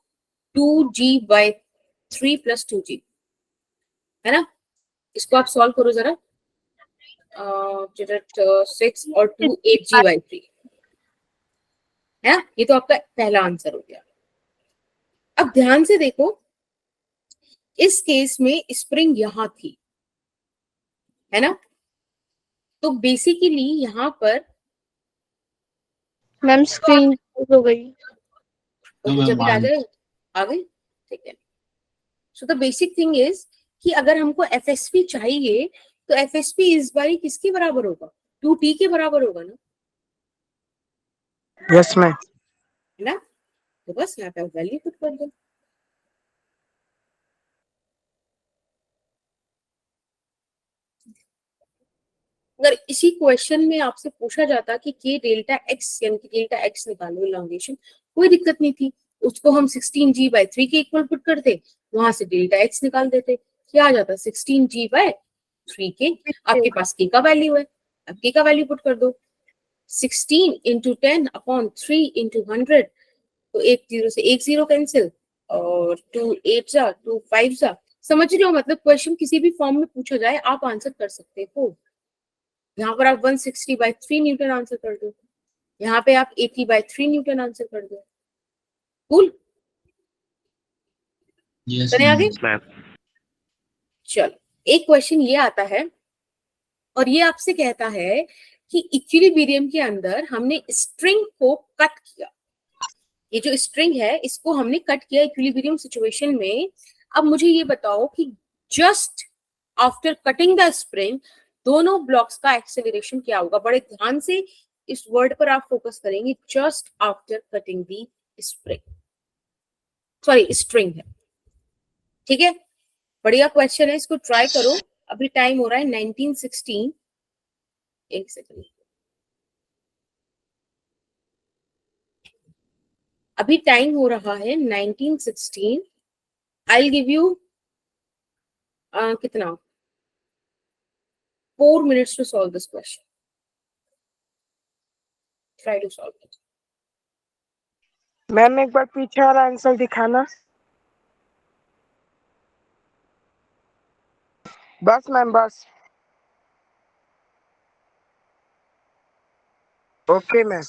2g/3 plus 2g, है ना। इसको आप सॉल्व करो जरा, 6 और 2 8g/3 है। ये तो आपका पहला आंसर हो गया। अब ध्यान से देखो, इस केस में स्प्रिंग यहां थी, है ना, तो बेसिकली यहां पर मैम स्क्रीन हो गई। जब आ गए, ठीक है। So the basic thing is कि अगर हमको एफएसपी चाहिए तो एफएसपी इस बारी किसके बराबर होगा, 2t के बराबर होगा ना, Yes, ma'am. है ना। तो बस यहाँ पे वैल्यू पुट कर दो। अगर इसी क्वेश्चन में आपसे पूछा जाता कि के डेल्टा एक्स यानी कि डेल्टा एक्स निकालो इलॉन्गेशन, कोई दिक्कत नहीं थी, उसको हम 16g/3 के इक्वल पुट करते, वहां से डेल्टा एक्स निकाल देते, क्या आ जाता 16g/3 के। आपके पास के का वैल्यू है, अब के का वैल्यू पुट कर दो, 16 इंटू 10 अपॉन 3 इंटू 100, तो एक 0 से एक 0 कैंसिल, और 2 8 जा 2 5 जा। समझ रहे हो, मतलब क्वेश्चन किसी भी फॉर्म में पूछा जाए आप आंसर कर सकते हो। यहाँ पर आप 160/3 न्यूटन आंसर कर दो, यहाँ पे आप 80/3 न्यूटन आंसर कर दो। कूल। यस चले आगे। मैम। चलो, एक क्वेश्चन ये आता है और ये आपसे कहता है कि इक्विलिब्रियम के अंदर हमने स्ट्रिंग को कट किया। ये जो स्ट्रिंग है इसको हमने कट किया इक्विलिब्रियम सिचुएशन में। अब मुझे ये बताओ कि just after cutting the spring दोनों ब्लॉक्स का एक्सेलरेशन क्या होगा। बड़े ध्यान से इस वर्ड पर आप फोकस करेंगे, just after cutting the spring, sorry string है, ठीक है। बढ़िया क्वेश्चन है, इसको ट्राई करो। अभी टाइम हो रहा है 1916। एक सेकंड, अभी टाइम हो रहा है 1916। आई गिव यू कितना 4 minutes to solve this question. Try to solve it. Ma'am एक बार पीछे वाला आंसर दिखाना। बस मैम बस। Okay ma'am.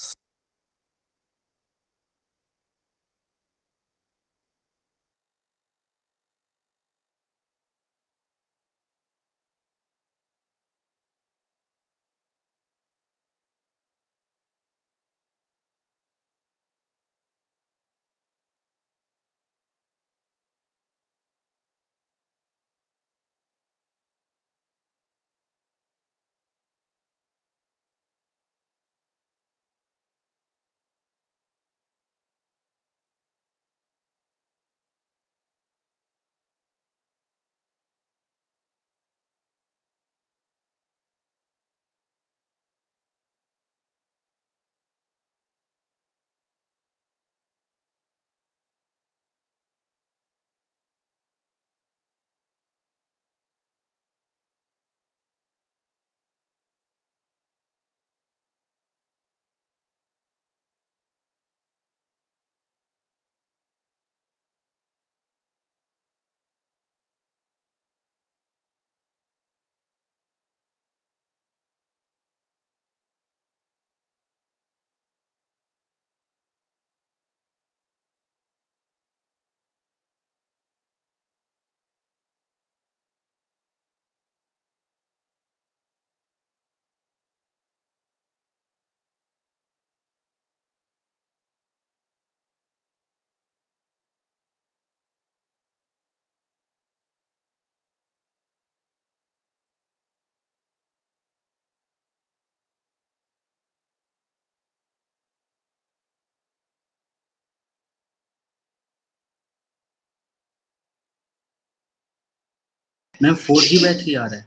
मैम 4G/3 आ रहा है।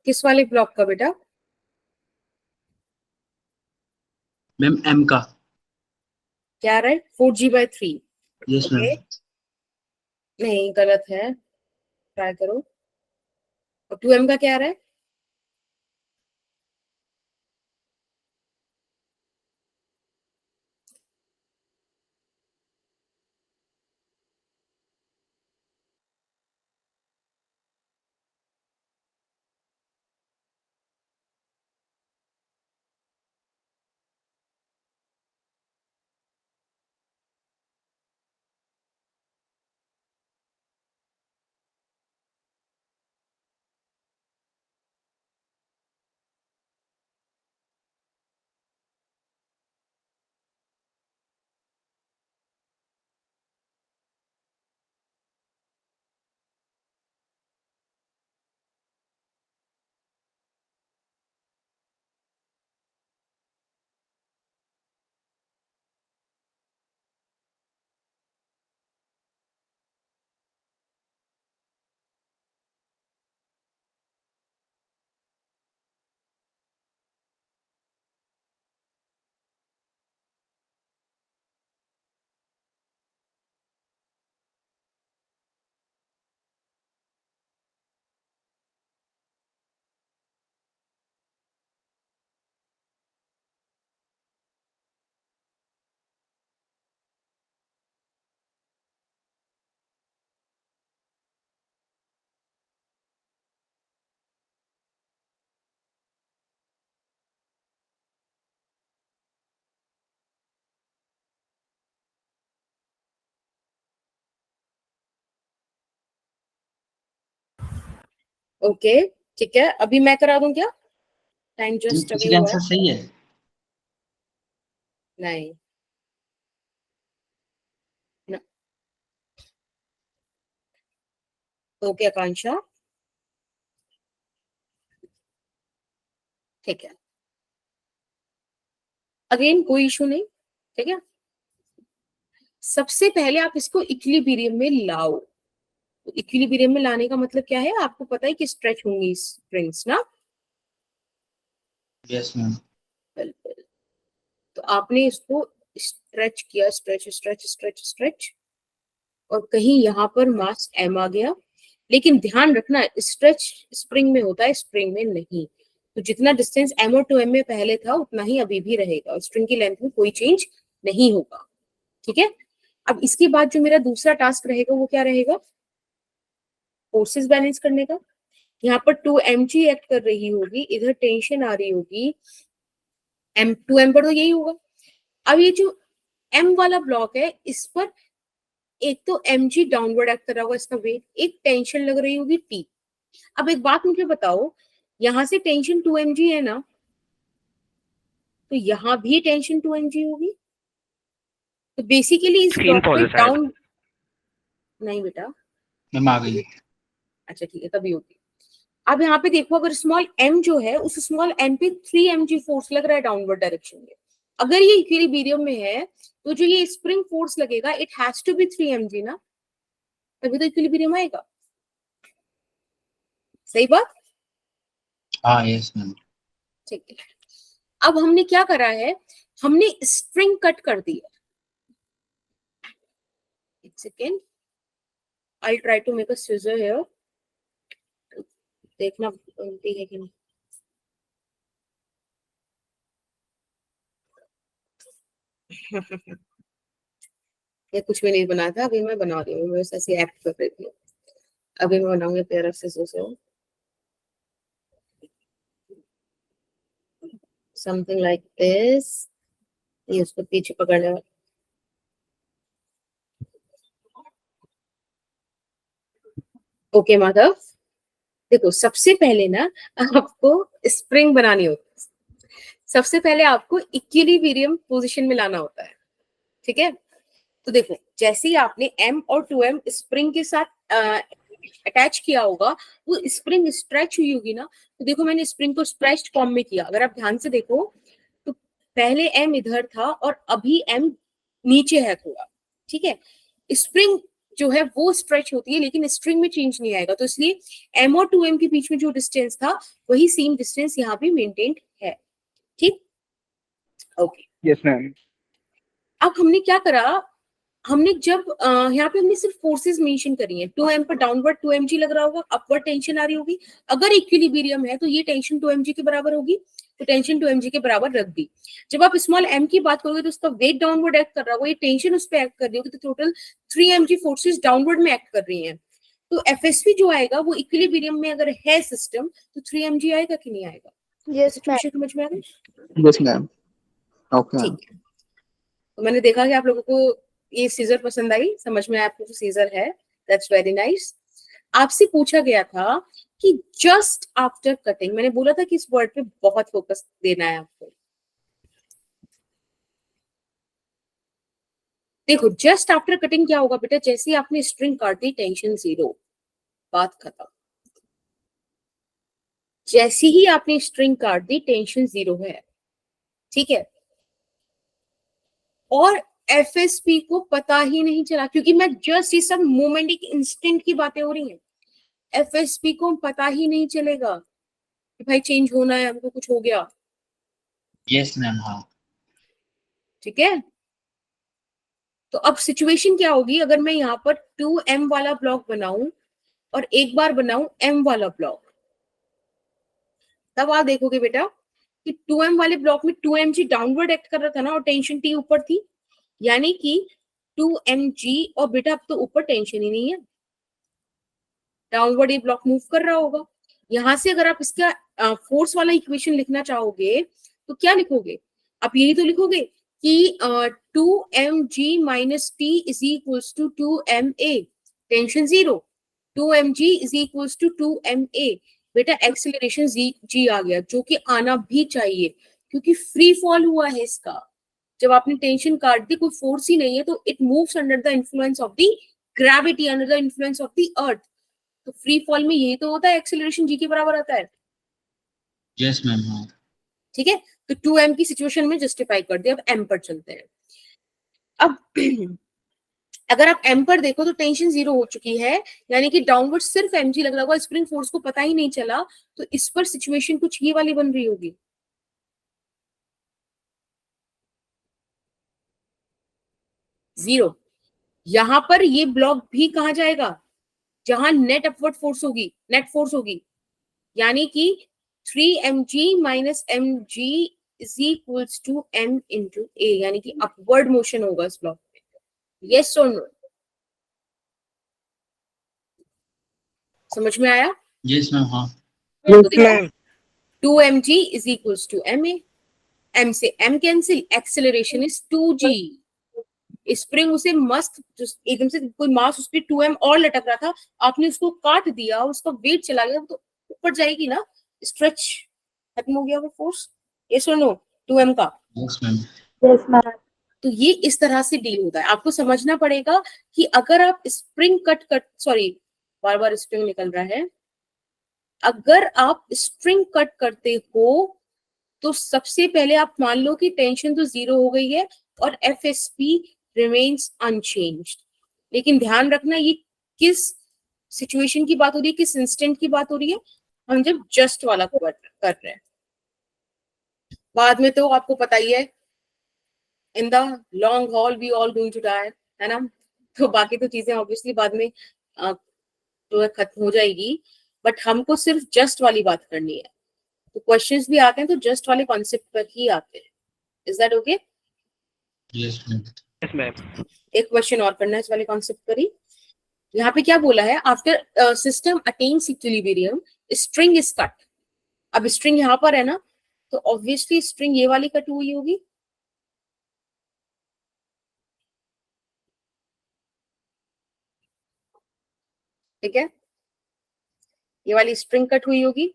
किस वाले ब्लॉक का बेटा? मैम M का। क्या आ रहा है? 4G/3। Yes ma'am. ओके, नहीं गलत है, ट्राई करो। और 2M का क्या आ रहा है? ओके ठीक है, अभी मैं करा दूं क्या? टाइम जस्ट किसी अभी का हुआ है। आंसर सही है? नहीं न- ओके आकांक्षा, ठीक है, अगेन कोई इशू नहीं, ठीक है। सबसे पहले आप इसको इक्विलिब्रियम में लाओ। तो इक्विलिब्रियम में लाने का मतलब क्या है, आपको पता है कि स्ट्रेच होंगी स्प्रिंग्स ना, यस मैम। बिल्कुल। तो आपने इसको स्ट्रेच किया, स्ट्रेच स्ट्रेच स्ट्रेच स्ट्रेच, और कहीं यहाँ पर मास एम आ गया, लेकिन ध्यान रखना स्ट्रेच स्प्रिंग में होता है, स्प्रिंग में नहीं। तो जितना डिस्टेंस एम और टू एम में पहले था उतना ही अभी भी रहेगा, और स्ट्रिंग की लेंथ में कोई चेंज नहीं होगा, ठीक है। अब इसके बाद जो मेरा दूसरा टास्क रहेगा वो क्या रहेगा, फोर्सेस बैलेंस करने का। यहाँ पर 2mg एक्ट कर रही होगी, इधर टेंशन आ रही होगी, एम 2m पर तो यही होगा। अब ये जो m वाला ब्लॉक है इस पर एक तो mg डाउनवर्ड एक्ट कर रहा होगा इसका वेट, एक टेंशन लग रही होगी t। अब एक बात मुझे बताओ, यहां से टेंशन 2mg है ना, तो यहाँ भी टेंशन 2mg होगी। तो बेसिकली इस स्क्रीन ब्लॉक पॉज पे है शायद। डाउन, नहीं बेटा, मैम आ गई। अच्छा ठीक है तभी होगी। अब यहाँ पे देखो, अगर स्मॉल m जो है उस स्मॉल m पे 3mg फोर्स लग रहा है डाउनवर्ड डायरेक्शन में, अगर ये इक्विलिब्रियम में है तो जो ये स्प्रिंग फोर्स लगेगा it has to be 3mg ना, तभी तो इक्विलिब्रियम आएगा। सही बात, हाँ यस मैम। ठीक है। अब हमने क्या करा है, हमने स्प्रिंग कट कर दिया। एक second, I try to make a scissor here, देखना बनती है कि नहीं। ये कुछ भी नहीं बना था, अभी मैं बना रही हूँ, मैं ऐसे एक्ट कर रही थी। अभी मैं बनाऊंगी पेयर ऑफ सीजर्स से, समथिंग लाइक दिस। ये उसको पीछे पकड़ने वाला, ओके माधव। देखो सबसे पहले ना आपको स्प्रिंग बनानी होती है, सबसे पहले आपको इक्विलिब्रियम पोजीशन में लाना होता है, ठीक है। तो देखो जैसे ही आपने m और 2m स्प्रिंग के साथ अटैच किया होगा, वो स्प्रिंग स्ट्रेच हुई होगी ना। तो देखो मैंने स्प्रिंग को स्ट्रेच्ड फॉर्म में किया, अगर आप ध्यान से देखो तो पहले m इधर था और अभी m नीचे है थोड़ा, ठीक है। स्प्रिंग जो है वो स्ट्रेच होती है लेकिन स्ट्रिंग में चेंज नहीं आएगा, तो इसलिए m और 2m के बीच में जो डिस्टेंस था वही सेम डिस्टेंस यहाँ भी मेंटेन्ड है, ठीक, ओके। Yes ma'am. अब हमने क्या करा, हमने जब यहाँ पे हमने सिर्फ फोर्सेस मेंशन करी हैं, 2m पर डाउनवर्ड 2mg लग रहा होगा, अपवर्ड टेंशन आ रही होगी। अगर इक्विलिब्रियम है तो ये टेंशन 2mg के बराबर होगी, तो टेंशन 2mg के बराबर रख दी। जब आप स्मॉल m की बात करोगे तो उसका वेट डाउनवर्ड एक्ट कर रहा होगा, ये टेंशन उस पर एक्ट कर रही होगी, तो टोटल 3mg फोर्सेस डाउनवर्ड में एक्ट कर रही हैं। तो एफएसपी जो आएगा वो इक्विलिब्रियम में अगर है सिस्टम तो 3mg आएगा कि नहीं आएगा? Yes ma'am. सिचुएशन समझ में आ गई? Yes ma'am. Okay ma'am. ठीक है, तो मैंने देखा कि आप लोगों को ये सीजर पसंद आई, समझ में आया आपको सीजर है, दैट्स वेरी नाइस। आपसे पूछा गया था कि जस्ट आफ्टर कटिंग, मैंने बोला था कि इस वर्ड पे बहुत फोकस देना है आपको। देखो जस्ट आफ्टर कटिंग क्या होगा बेटा, जैसे ही आपने स्ट्रिंग काट दी टेंशन 0, बात खत्म। जैसे ही आपने स्ट्रिंग काट दी टेंशन 0 है, ठीक है। और एफएसपी को पता ही नहीं चला, क्योंकि मैं जस्ट ये सब मोमेंट एक इंस्टेंट की बातें हो रही हैं। एफएसपी को पता ही नहीं चलेगा कि भाई चेंज होना है, हमको कुछ हो गया, यस मैम। हाँ ठीक है। तो अब सिचुएशन क्या होगी, अगर मैं यहाँ पर 2m वाला ब्लॉक बनाऊं और एक बार बनाऊं m वाला ब्लॉक, तब आप देखोगे बेटा कि 2m वाले ब्लॉक में 2mg डाउनवर्ड एक्ट कर रहा था ना, और टेंशन t ऊपर थी, यानी कि 2mg, और बेटा अब तो ऊपर टेंशन ही नहीं है, डाउनवर्ड ये ब्लॉक मूव कर रहा होगा। यहां से अगर आप इसका फोर्स वाला इक्वेशन लिखना चाहोगे तो क्या लिखोगे, आप यही तो लिखोगे कि 2mg minus T is equals to 2ma, tension 0, 2mg is equals to 2ma। बेटा एक्सेलरेशन g आ गया, जो कि आना भी चाहिए क्योंकि फ्री फॉल हुआ है इसका। जब आपने टेंशन काट दी, कोई फोर्स ही नहीं है, तो it moves under the influence of the gravity, under the influence of the earth. तो फ्री फॉल में यही तो होता है, एक्सेलरेशन जी के बराबर आता है। Yes ma'am. हाँ ठीक है, तो 2m की सिचुएशन में जस्टिफाई कर दिया। अब m पर चलते हैं। अब अगर आप m पर देखो तो टेंशन 0 हो चुकी है, यानी कि डाउनवर्ड सिर्फ mg लग रहा होगा, स्प्रिंग फोर्स को पता ही नहीं चला। तो इस पर सिचुएशन कुछ ये वाली बन रही होगी, 0। यहां पर ये ब्लॉक भी कहा जाएगा जहां नेट अपवर्ड फोर्स होगी, नेट फोर्स होगी, यानी कि 3mg minus mg is equals to m into a, यानी कि अपवर्ड मोशन होगा इस ब्लॉक में। यस और नो? समझ में आया? Yes ma'am. हाँ Yes, ma'am. 2mg is equals to ma, m से m cancel, acceleration is 2g। Spring उसे मस्त एकदम से, कोई मास उस पर 2m और लटक रहा था, आपने उसको काट दिया, उसका वेट चला गया, तो ऊपर जाएगी ना, स्ट्रेच खत्म हो गया वो फोर्स। ये सुनो 2m का। Yes ma'am. Yes, ma'am. तो ये इस तरह से डील होता है। आपको समझना पड़ेगा कि अगर आप स्प्रिंग सॉरी, बार बार स्प्रिंग निकल रहा है, अगर आप स्प्रिंग कट करते हो तो सबसे पहले आप मान लो कि टेंशन तो 0 हो गई है और FSP रिमेन्स अनचेंज्ड। लेकिन ध्यान रखना, ये किस सिचुएशन की बात हो रही है, किस इंस्टेंट की बात हो रही है, हम जब जस्ट वाला कर रहे हैं। बाद में तो आपको पता ही है, in the long haul we all going to die, है ना। तो बाकी तो चीजें ऑब्वियसली बाद में तो खत्म हो जाएगी, बट हमको सिर्फ जस्ट वाली बात करनी है। तो क्वेश्चंस भी आते हैं तो जस्ट वाले कॉन्सेप्ट पर ही आते हैं। Is that okay? Yes ma'am. Yes ma'am. एक क्वेश्चन और करना है इस वाले कॉन्सेप्ट पर ही। यहाँ पे क्या बोला है, after system attains equilibrium string is cut. अब स्ट्रिंग यहाँ पर है ना, तो ऑब्वियसली स्ट्रिंग ये वाली कट हुई होगी, ठीक है, ये वाली स्ट्रिंग कट हुई होगी।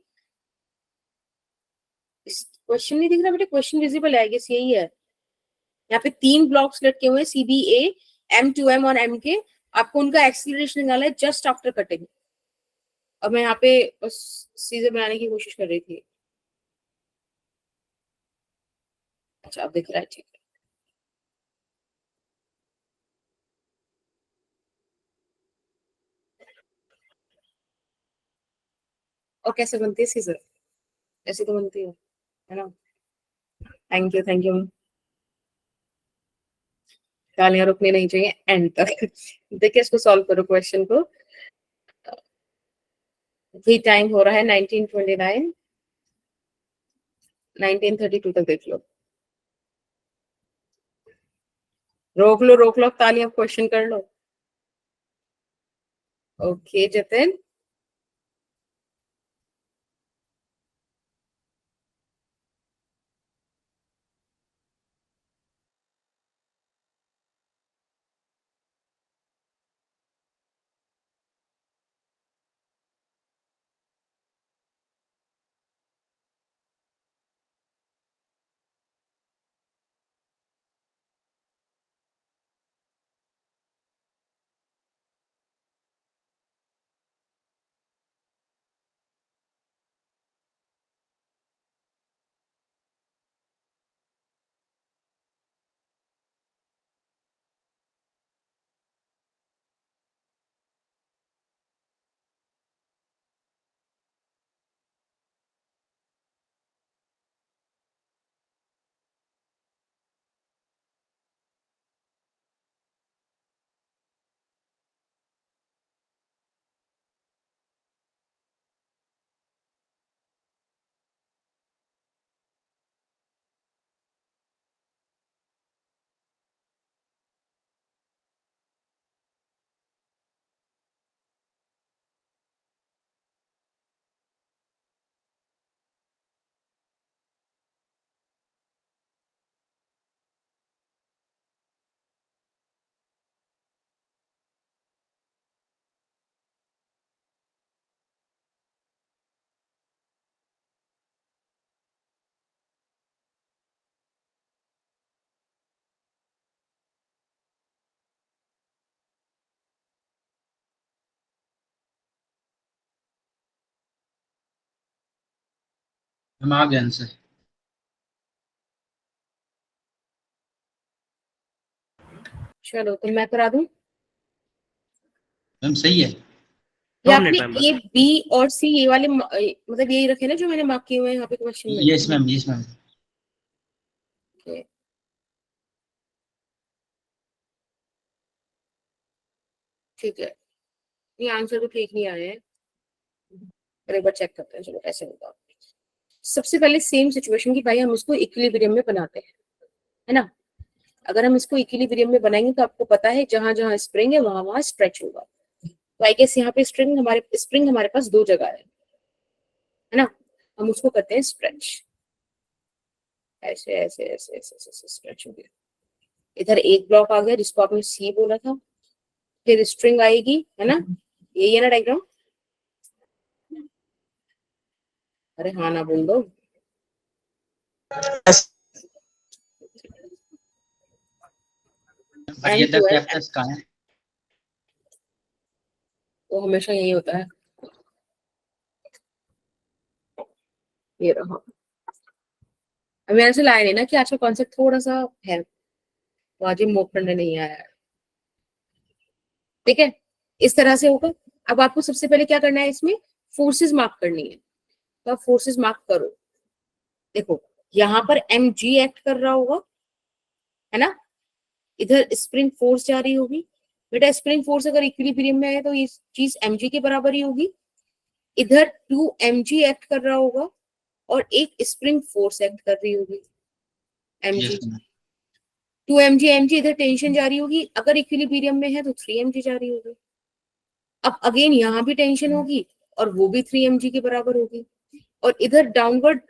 क्वेश्चन नहीं दिख रहा बेटा? क्वेश्चन विजिबल है, गेस यही है। यहाँ पे 3 ब्लॉक्स लटके हुए हैं, CBA, M2M और MK। आपको उनका एक्सीलरेशन निकालना है जस्ट आफ्टर कटिंग। अब मैं यहाँ पे बस सीजर बनाने की कोशिश कर रही थी। अच्छा, अब दिख रहा है, ठीक है। और कैसे बनती है सीजर? ऐसे तो बनती है ना। Thank you, thank you. गालियां रुकनी नहीं चाहिए एंड तक। देखिए, इसको सॉल्व करो क्वेश्चन को। भी टाइम हो रहा है 1929, 1932 तक देख लो। रोक लो ताली, अब क्वेश्चन कर लो। ओके जतिन, हम आ गए आंसर। चलो तो मैं करा दूं। मैम सही है। ये 2 आपने मिनट मैम बस। ए बी और सी ये वाले मतलब यही रखे ना जो मैंने मार्क किए हुए हैं यहाँ पे क्वेश्चन में। Yes ma'am, yes ma'am. Okay. ठीक है, ये आंसर तो ठीक नहीं आए हैं, पर एक बार चेक करते हैं। चलो ऐसे होगा। सबसे पहले सेम सिचुएशन की भाई हम इसको इक्विलिब्रियम में बनाते हैं, है ना। अगर हम इसको इक्विलिब्रियम में बनाएंगे तो आपको पता है जहां जहां स्प्रिंग है वहां वहां स्ट्रेच होगा। तो आई गेस यहाँ पे स्प्रिंग हमारे पास दो जगह है ना। हम उसको करते हैं स्ट्रेच, ऐसे ऐसे ऐसे ऐसे ऐसे स्ट्रेच हो गया। इधर एक ब्लॉक आ गया जिसको आपने सी बोला था, फिर स्ट्रिंग आएगी, है ना। यही है ना डायग्राम। अरे हाँ ना बोल दो। बट ये M2 है, कैप्टस का है। वो हमेशा यही होता है। ये रहा। अब मैंने से लाया नहीं ना कि आज का कॉन्सेप्ट थोड़ा सा है, तो आज ये मोक करने नहीं आया है। ठीक है, इस तरह से होगा। अब आपको सबसे पहले क्या करना है, इसमें फोर्सेस मार्क करनी है। तो आप फोर्सेस मार्क करो। देखो यहाँ पर mg एक्ट कर रहा होगा, है ना। इधर स्प्रिंग फोर्स जा रही होगी। बेटा स्प्रिंग फोर्स अगर इक्विलिब्रियम में है तो ये चीज mg के बराबर ही होगी। इधर 2mg एक्ट कर रहा होगा और एक स्प्रिंग फोर्स एक्ट कर रही होगी mg। Yes ma'am. 2mg इधर टेंशन जा रही होगी, अगर इक्विलिब्रियम में है तो 3mg जा रही होगी। अब अगेन यहाँ भी टेंशन होगी और वो भी 3mg के बराबर होगी। और इधर डाउनवर्ड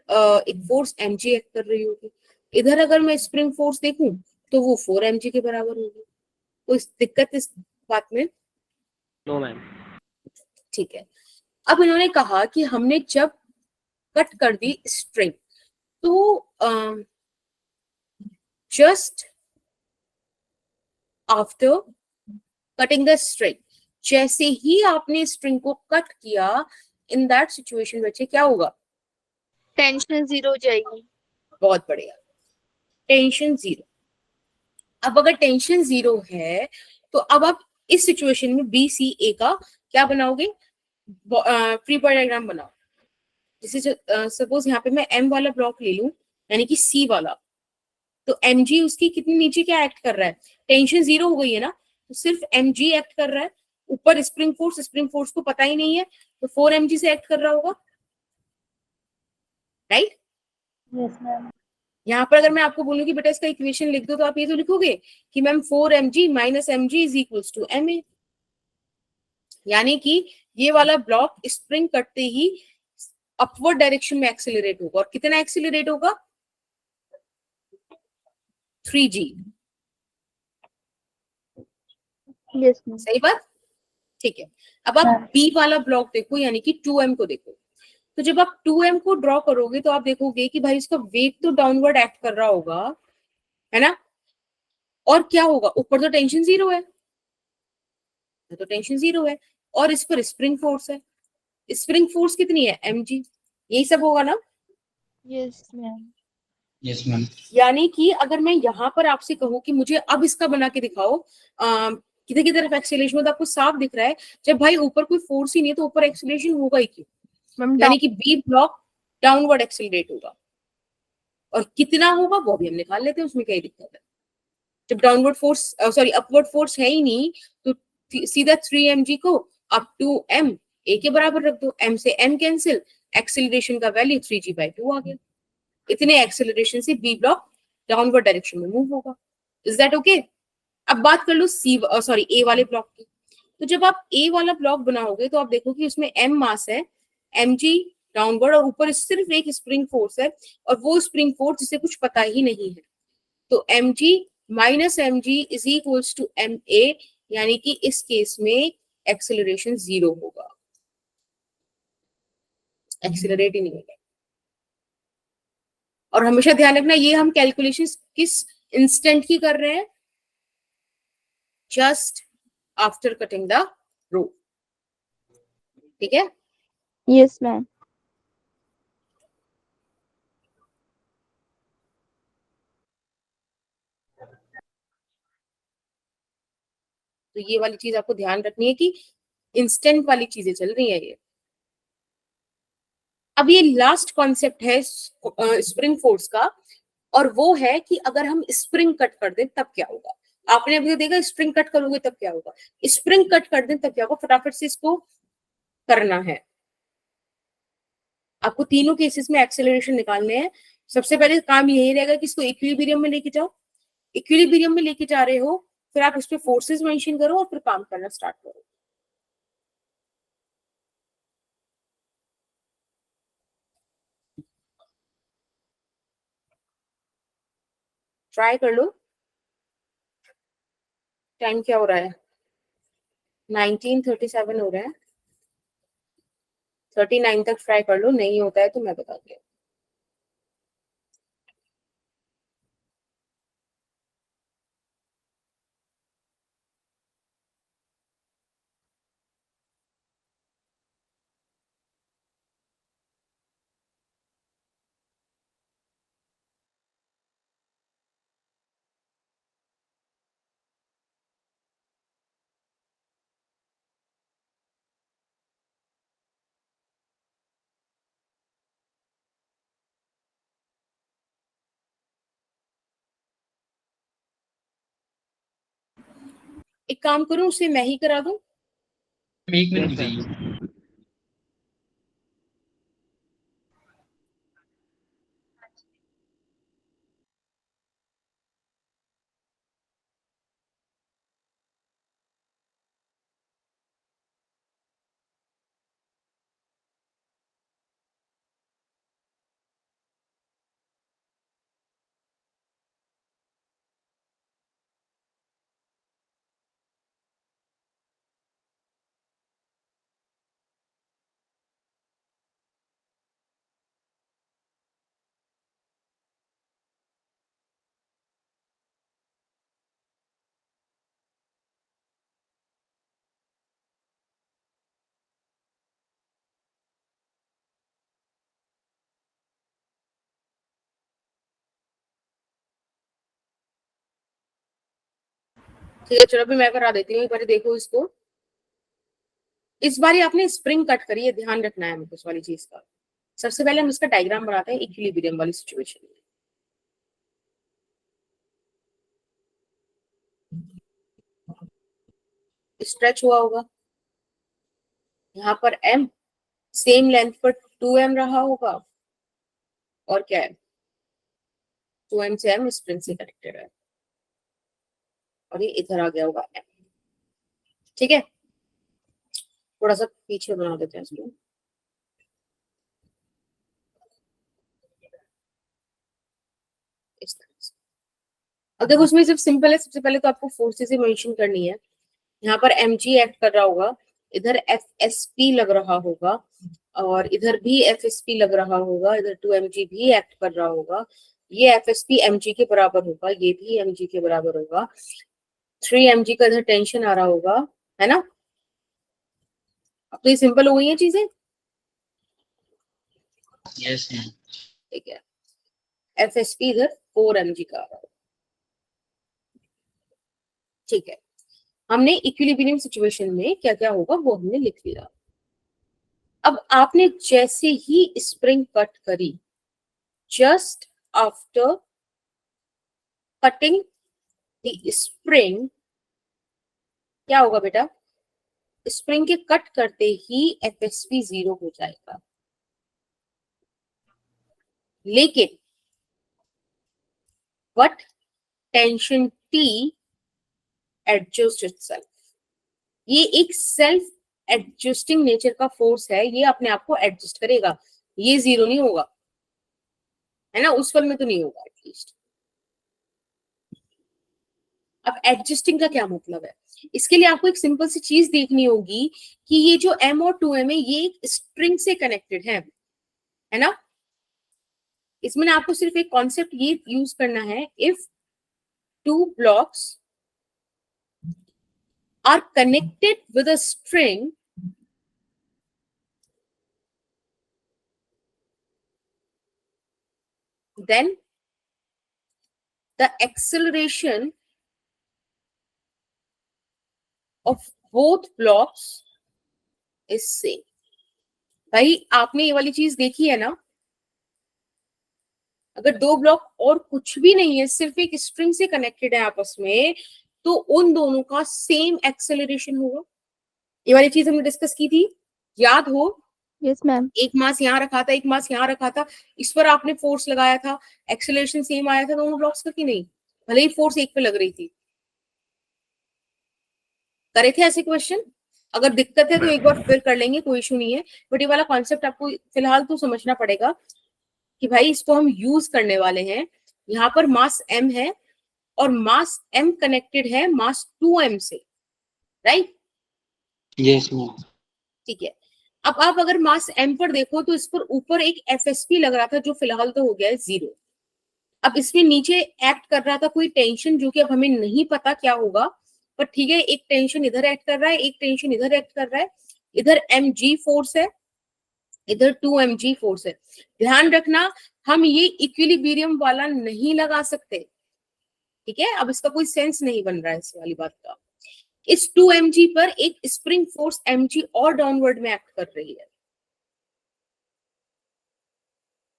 एक फोर्स mg एक्ट कर रही होगी। इधर अगर मैं स्प्रिंग फोर्स देखूं तो वो 4mg के बराबर होगी। कोई दिक्कत इस बात में? No ma'am. ठीक है। अब इन्होंने कहा कि हमने जब कट कर दी स्ट्रिंग तो just after cutting the string, जैसे ही आपने स्ट्रिंग को कट किया, इन दैट सिचुएशन बच्चे क्या होगा? टेंशन 0 हो जाएगी। बहुत बढ़िया, टेंशन 0। अब अगर टेंशन 0 है तो अब आप इस सिचुएशन में बी सी ए का क्या बनाओगे? फ्री बॉडी डायग्राम बनाओ। जैसे सपोज यहाँ पे मैं एम वाला ब्लॉक ले लूं, यानी कि सी वाला, तो एम जी उसकी कितनी नीचे क्या एक्ट कर रहा है? टेंशन 0 हो गई है ना, तो सिर्फ एम जी एक्ट कर रहा है। ऊपर स्प्रिंग फोर्स को पता ही नहीं है, तो 4mg से एक्ट कर रहा होगा, राइट। Yes ma'am. यहाँ पर अगर मैं आपको बोलूं कि बेटा इसका इक्वेशन लिख दो, तो आप ये तो लिखोगे कि ma'am 4mg minus mg is equals to ma। यानी कि ये वाला ब्लॉक स्प्रिंग करते ही अपवर्ड डायरेक्शन में एक्सेलरेट होगा। और कितना एक्सेलरेट होगा? 3g। Yes ma'am. सही बात, ठीक है। अब आप बी वाला ब्लॉक देखो, यानी कि 2m को देखो। तो जब आप 2m को ड्रॉ करोगे तो आप देखोगे कि भाई इसका वेट तो डाउनवर्ड एक्ट कर रहा होगा, है ना। और क्या होगा? ऊपर तो टेंशन 0 है, तो टेंशन 0 है, और इस पर स्प्रिंग फोर्स है। स्प्रिंग फोर्स कितनी है? mg। यही सब होगा ना। Yes ma'am. Yes ma'am. यानी कि अगर मैं यहाँ पर आपसे कहूँ कि मुझे अब इसका बना के दिखाओ, किधर की तरफ एक्सेलरेशन होता है, आपको साफ दिख रहा है। जब भाई ऊपर कोई फोर्स ही नहीं है तो ऊपर एक्सेलरेशन होगा ही क्यों? मैम यानी कि बी ब्लॉक डाउनवर्ड एक्सेलरेट होगा। और कितना होगा वो भी हम निकाल लेते हैं, उसमें क्या दिक्कत है। जब downward force sorry upward force है ही नहीं, तो सीधा 3mg को आप 2m ए के बराबर रख दो, m से m कैंसिल, एक्सेलरेशन का वैल्यू 3g/2 आ गया। इतने एक्सेलरेशन से बी ब्लॉक डाउनवर्ड डायरेक्शन में मूव होगा। Is that okay? अब बात कर लो ए वाले ब्लॉक की। तो जब आप ए वाला ब्लॉक बनाओगे तो आप देखो कि उसमें m मास है, mg डाउनवर्ड, और ऊपर सिर्फ एक स्प्रिंग फोर्स है, और वो स्प्रिंग फोर्स जिसे कुछ पता ही नहीं है। तो mg minus mg is equals to ma, यानी कि इस केस में एक्सेलरेशन 0 होगा, एक्सेलरेट ही नहीं होगा। और हमेशा ध्यान रखना, ये हम कैलकुलेशन किस इंस्टेंट की कर रहे हैं? Just after cutting the rope. ठीक है। Yes ma'am. तो ये वाली चीज आपको ध्यान रखनी है कि इंस्टेंट वाली चीजें चल रही है ये। अब ये लास्ट कॉन्सेप्ट है स्प्रिंग फोर्स का, और वो है कि अगर हम स्प्रिंग कट कर दें तब क्या होगा। आपने अभी देखा स्प्रिंग कट करोगे तब क्या होगा, स्प्रिंग कट कर दें तब क्या होगा। फटाफट से इसको करना है। आपको तीनों केसेस में एक्सेलरेशन निकालने हैं। सबसे पहले काम यही रहेगा कि इसको इक्विलिब्रियम में लेके जाओ। इक्विलिब्रियम में लेके जा रहे हो, फिर आप उस पर फोर्सेस मेंशन करो और फिर काम करना स्टार्ट करो। ट्राई कर लो। टाइम क्या हो रहा है, 19:37 हो रहा है। 39 तक ट्राई कर लो, नहीं होता है तो मैं बताती हूँ। एक काम करूं, उसे मैं ही करा दूं। 1 मिनट बताइए। ठीक है, चलो अभी मैं करा देती हूँ। एक बार देखो इसको। इस बार आपने स्प्रिंग कट करी है, ध्यान रखना है हमको इस वाली चीज का। सबसे पहले हम इसका डायग्राम बनाते हैं इक्विलिब्रियम वाली सिचुएशन में। स्ट्रेच हुआ होगा यहाँ पर m, सेम लेंथ पर 2m रहा होगा, और क्या है 2m से m स्प्रिंग से कनेक्टेड है, और ये इधर आ गया होगा m। ठीक है, थोड़ा सा पीछे बना देते हैं इसको। इस तरह से। अब देखो उसमें सिर्फ सिंपल है। सबसे पहले तो आपको फोर्सेस ही मेंशन करनी है। यहाँ पर mg एक्ट कर रहा होगा, इधर fsp लग रहा होगा, और इधर भी fsp लग रहा होगा, इधर 2mg भी एक्ट कर रहा होगा। ये fsp mg के बराबर होगा, ये भी mg के बराबर होगा। 3mg का इधर टेंशन आ रहा होगा, है ना। अब तो ये सिंपल हो गई है चीजें। यस। ठीक है, fsp इधर 4mg का आ रहा होगा। ठीक है, हमने इक्विलिब्रियम सिचुएशन में क्या क्या होगा वो हमने लिख लिया। अब आपने जैसे ही स्प्रिंग कट करी, just after cutting the spring, क्या होगा बेटा, स्प्रिंग के कट करते ही एफएसपी 0 हो जाएगा। लेकिन but tension T adjust itself, ये एक सेल्फ एडजस्टिंग नेचर का फोर्स है, ये अपने आप को एडजस्ट करेगा, ये 0 नहीं होगा, है ना। उस पल में तो नहीं होगा एटलीस्ट। अब एडजस्टिंग का क्या मतलब है, इसके लिए आपको एक सिंपल सी चीज देखनी होगी कि ये जो m और 2m है ये एक स्ट्रिंग से कनेक्टेड है ना। इसमें ना आपको सिर्फ एक कॉन्सेप्ट ये यूज करना है, if two blocks are connected with a string, then the acceleration of both blocks is same. भाई आपने ये वाली चीज देखी है ना, अगर दो ब्लॉक और कुछ भी नहीं है, सिर्फ एक स्ट्रिंग से कनेक्टेड है आपस में, तो उन दोनों का सेम एक्सेलरेशन होगा। ये वाली चीज हमने डिस्कस की थी, याद हो? Yes ma'am. एक मास यहाँ रखा था, एक मास यहाँ रखा था, इस पर आपने फोर्स लगाया था, एक्सेलरेशन सेम आया था दोनों ब्लॉक्स का कि नहीं? भले ही फोर्स एक पे लग रही थी। करे थे ऐसे क्वेश्चन? अगर दिक्कत है तो एक बार फिर कर लेंगे, कोई इशू नहीं है, बट ये वाला कॉन्सेप्ट आपको फिलहाल तो समझना पड़ेगा कि भाई इसको हम यूज करने वाले हैं। यहाँ पर मास m है और मास m कनेक्टेड है मास 2m से, राइट? Yes ma'am. ठीक है। अब आप अगर मास m पर देखो तो इस पर ऊपर एक FSP लग रहा था जो फिलहाल तो हो गया है 0। अब इसमें नीचे एक्ट कर रहा था कोई टेंशन, जो कि अब हमें नहीं पता क्या होगा, पर ठीक है, एक टेंशन इधर एक्ट कर रहा है, एक टेंशन इधर एक्ट कर रहा है। इधर mg फोर्स है, इधर 2mg फोर्स है। ध्यान रखना, हम ये इक्विलिब्रियम वाला नहीं लगा सकते, ठीक है? अब इसका कोई सेंस नहीं बन रहा है इस वाली बात का। इस 2mg पर एक स्प्रिंग फोर्स mg और डाउनवर्ड में एक्ट कर रही है।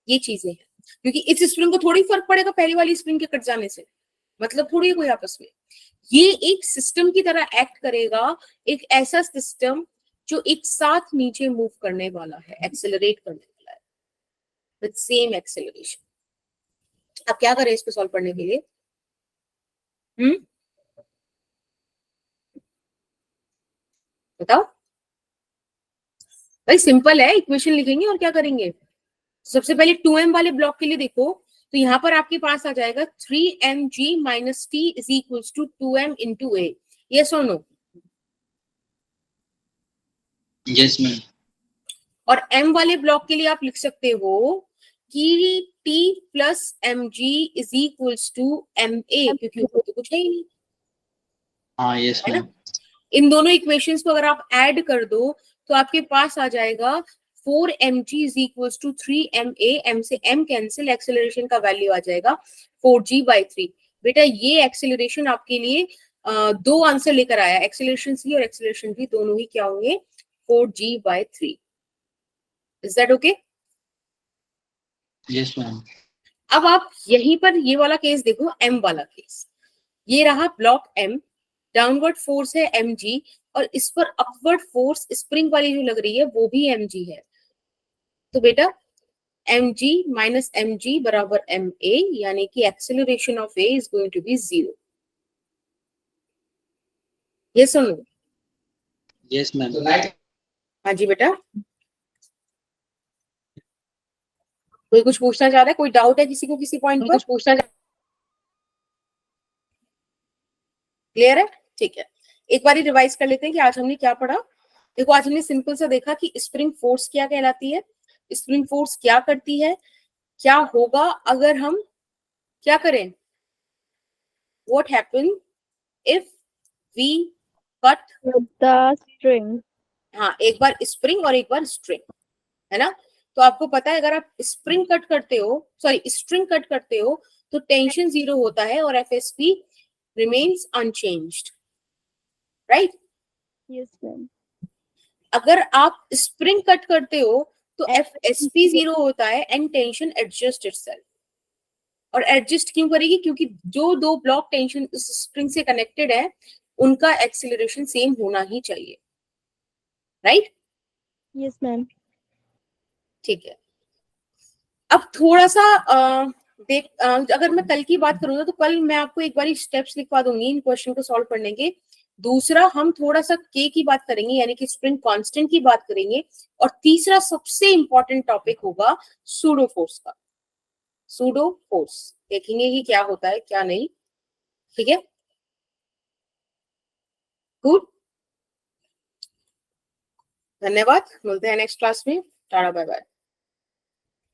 ये चीजें हैं, क्योंकि इस स्प्रिंग को थोड़ी फर्क पड़ेगा पहली वाली स्प्रिंग के कट जाने से, मतलब थोड़ी कोई आपस में। ये एक सिस्टम की तरह एक्ट करेगा, एक ऐसा सिस्टम जो एक साथ नीचे मूव करने वाला है, एक्सेलरेट करने वाला है विद सेम एक्सेलरेशन। अब क्या करें इसको सॉल्व करने के लिए? बताओ भाई। सिंपल है, इक्वेशन लिखेंगे और क्या करेंगे। सबसे पहले 2m वाले ब्लॉक के लिए देखो, तो यहाँ पर आपके पास आ जाएगा 3mg minus t is equals to 2m into a। Yes और नो? Yes ma'am. और m वाले ब्लॉक के लिए आप लिख सकते हो कि t plus mg is equals to ma, क्योंकि ऊपर तो कुछ है ही नहीं, हाँ यस है ना? मैम। इन दोनों इक्वेशंस को अगर आप ऐड कर दो तो आपके पास आ जाएगा 4mg is equals to 3ma, m से m कैंसिल, एक्सेलरेशन का वैल्यू आ जाएगा 4g/3। बेटा ये एक्सेलरेशन आपके लिए दो आंसर लेकर आया, एक्सेलरेशन सी और एक्सेलरेशन बी दोनों ही क्या होंगे? 4g/3। Is that okay? Yes ma'am. अब आप यहीं पर ये वाला केस देखो, m वाला केस। ये रहा ब्लॉक m, डाउनवर्ड फोर्स है mg, और इस पर अपवर्ड फोर्स स्प्रिंग वाली जो लग रही है वो भी mg है। तो बेटा mg माइनस mg बराबर ma, यानी कि acceleration of a is going to be 0। ये सुनो। Yes ma'am. हाँ जी बेटा, कोई कुछ पूछना चाह रहा है? कोई डाउट है किसी को किसी पॉइंट पर? कुछ पूछना क्लियर है? ठीक है, एक बार रिवाइज कर लेते हैं कि आज हमने क्या पढ़ा। देखो, आज हमने सिंपल सा देखा कि स्प्रिंग फोर्स क्या कहलाती है, स्प्रिंग फोर्स क्या करती है, क्या होगा अगर हम क्या करें, what happen if we cut the string. हाँ, एक बार स्प्रिंग और एक बार स्ट्रिंग, है ना? तो आपको पता है अगर आप स्प्रिंग कट करते हो, सॉरी स्ट्रिंग कट करते हो, तो टेंशन 0 होता है और FSP remains unchanged, right? Yes ma'am. अगर आप स्प्रिंग कट करते हो तो FSP 0 होता है एंड टेंशन एडजस्ट इटसेल्फ। और एडजस्ट क्यों करेगी? क्योंकि जो दो ब्लॉक टेंशन इस स्प्रिंग से कनेक्टेड है उनका एक्सीलरेशन सेम होना ही चाहिए, राइट? Yes ma'am. ठीक है। अब थोड़ा सा अगर मैं कल की बात करूँ तो कल मैं आपको एक बार स्टेप्स लिखवा दूंगी इन क्वेश्चन को सॉल्व करने के। दूसरा, हम थोड़ा सा के की बात करेंगे, यानी कि स्प्रिंग कांस्टेंट की बात करेंगे। और तीसरा सबसे इंपॉर्टेंट टॉपिक होगा सूडो फोर्स का। सूडो फोर्स देखेंगे कि क्या होता है क्या नहीं, ठीक है? गुड, धन्यवाद, मिलते हैं नेक्स्ट क्लास में। Ta-ta, bye bye.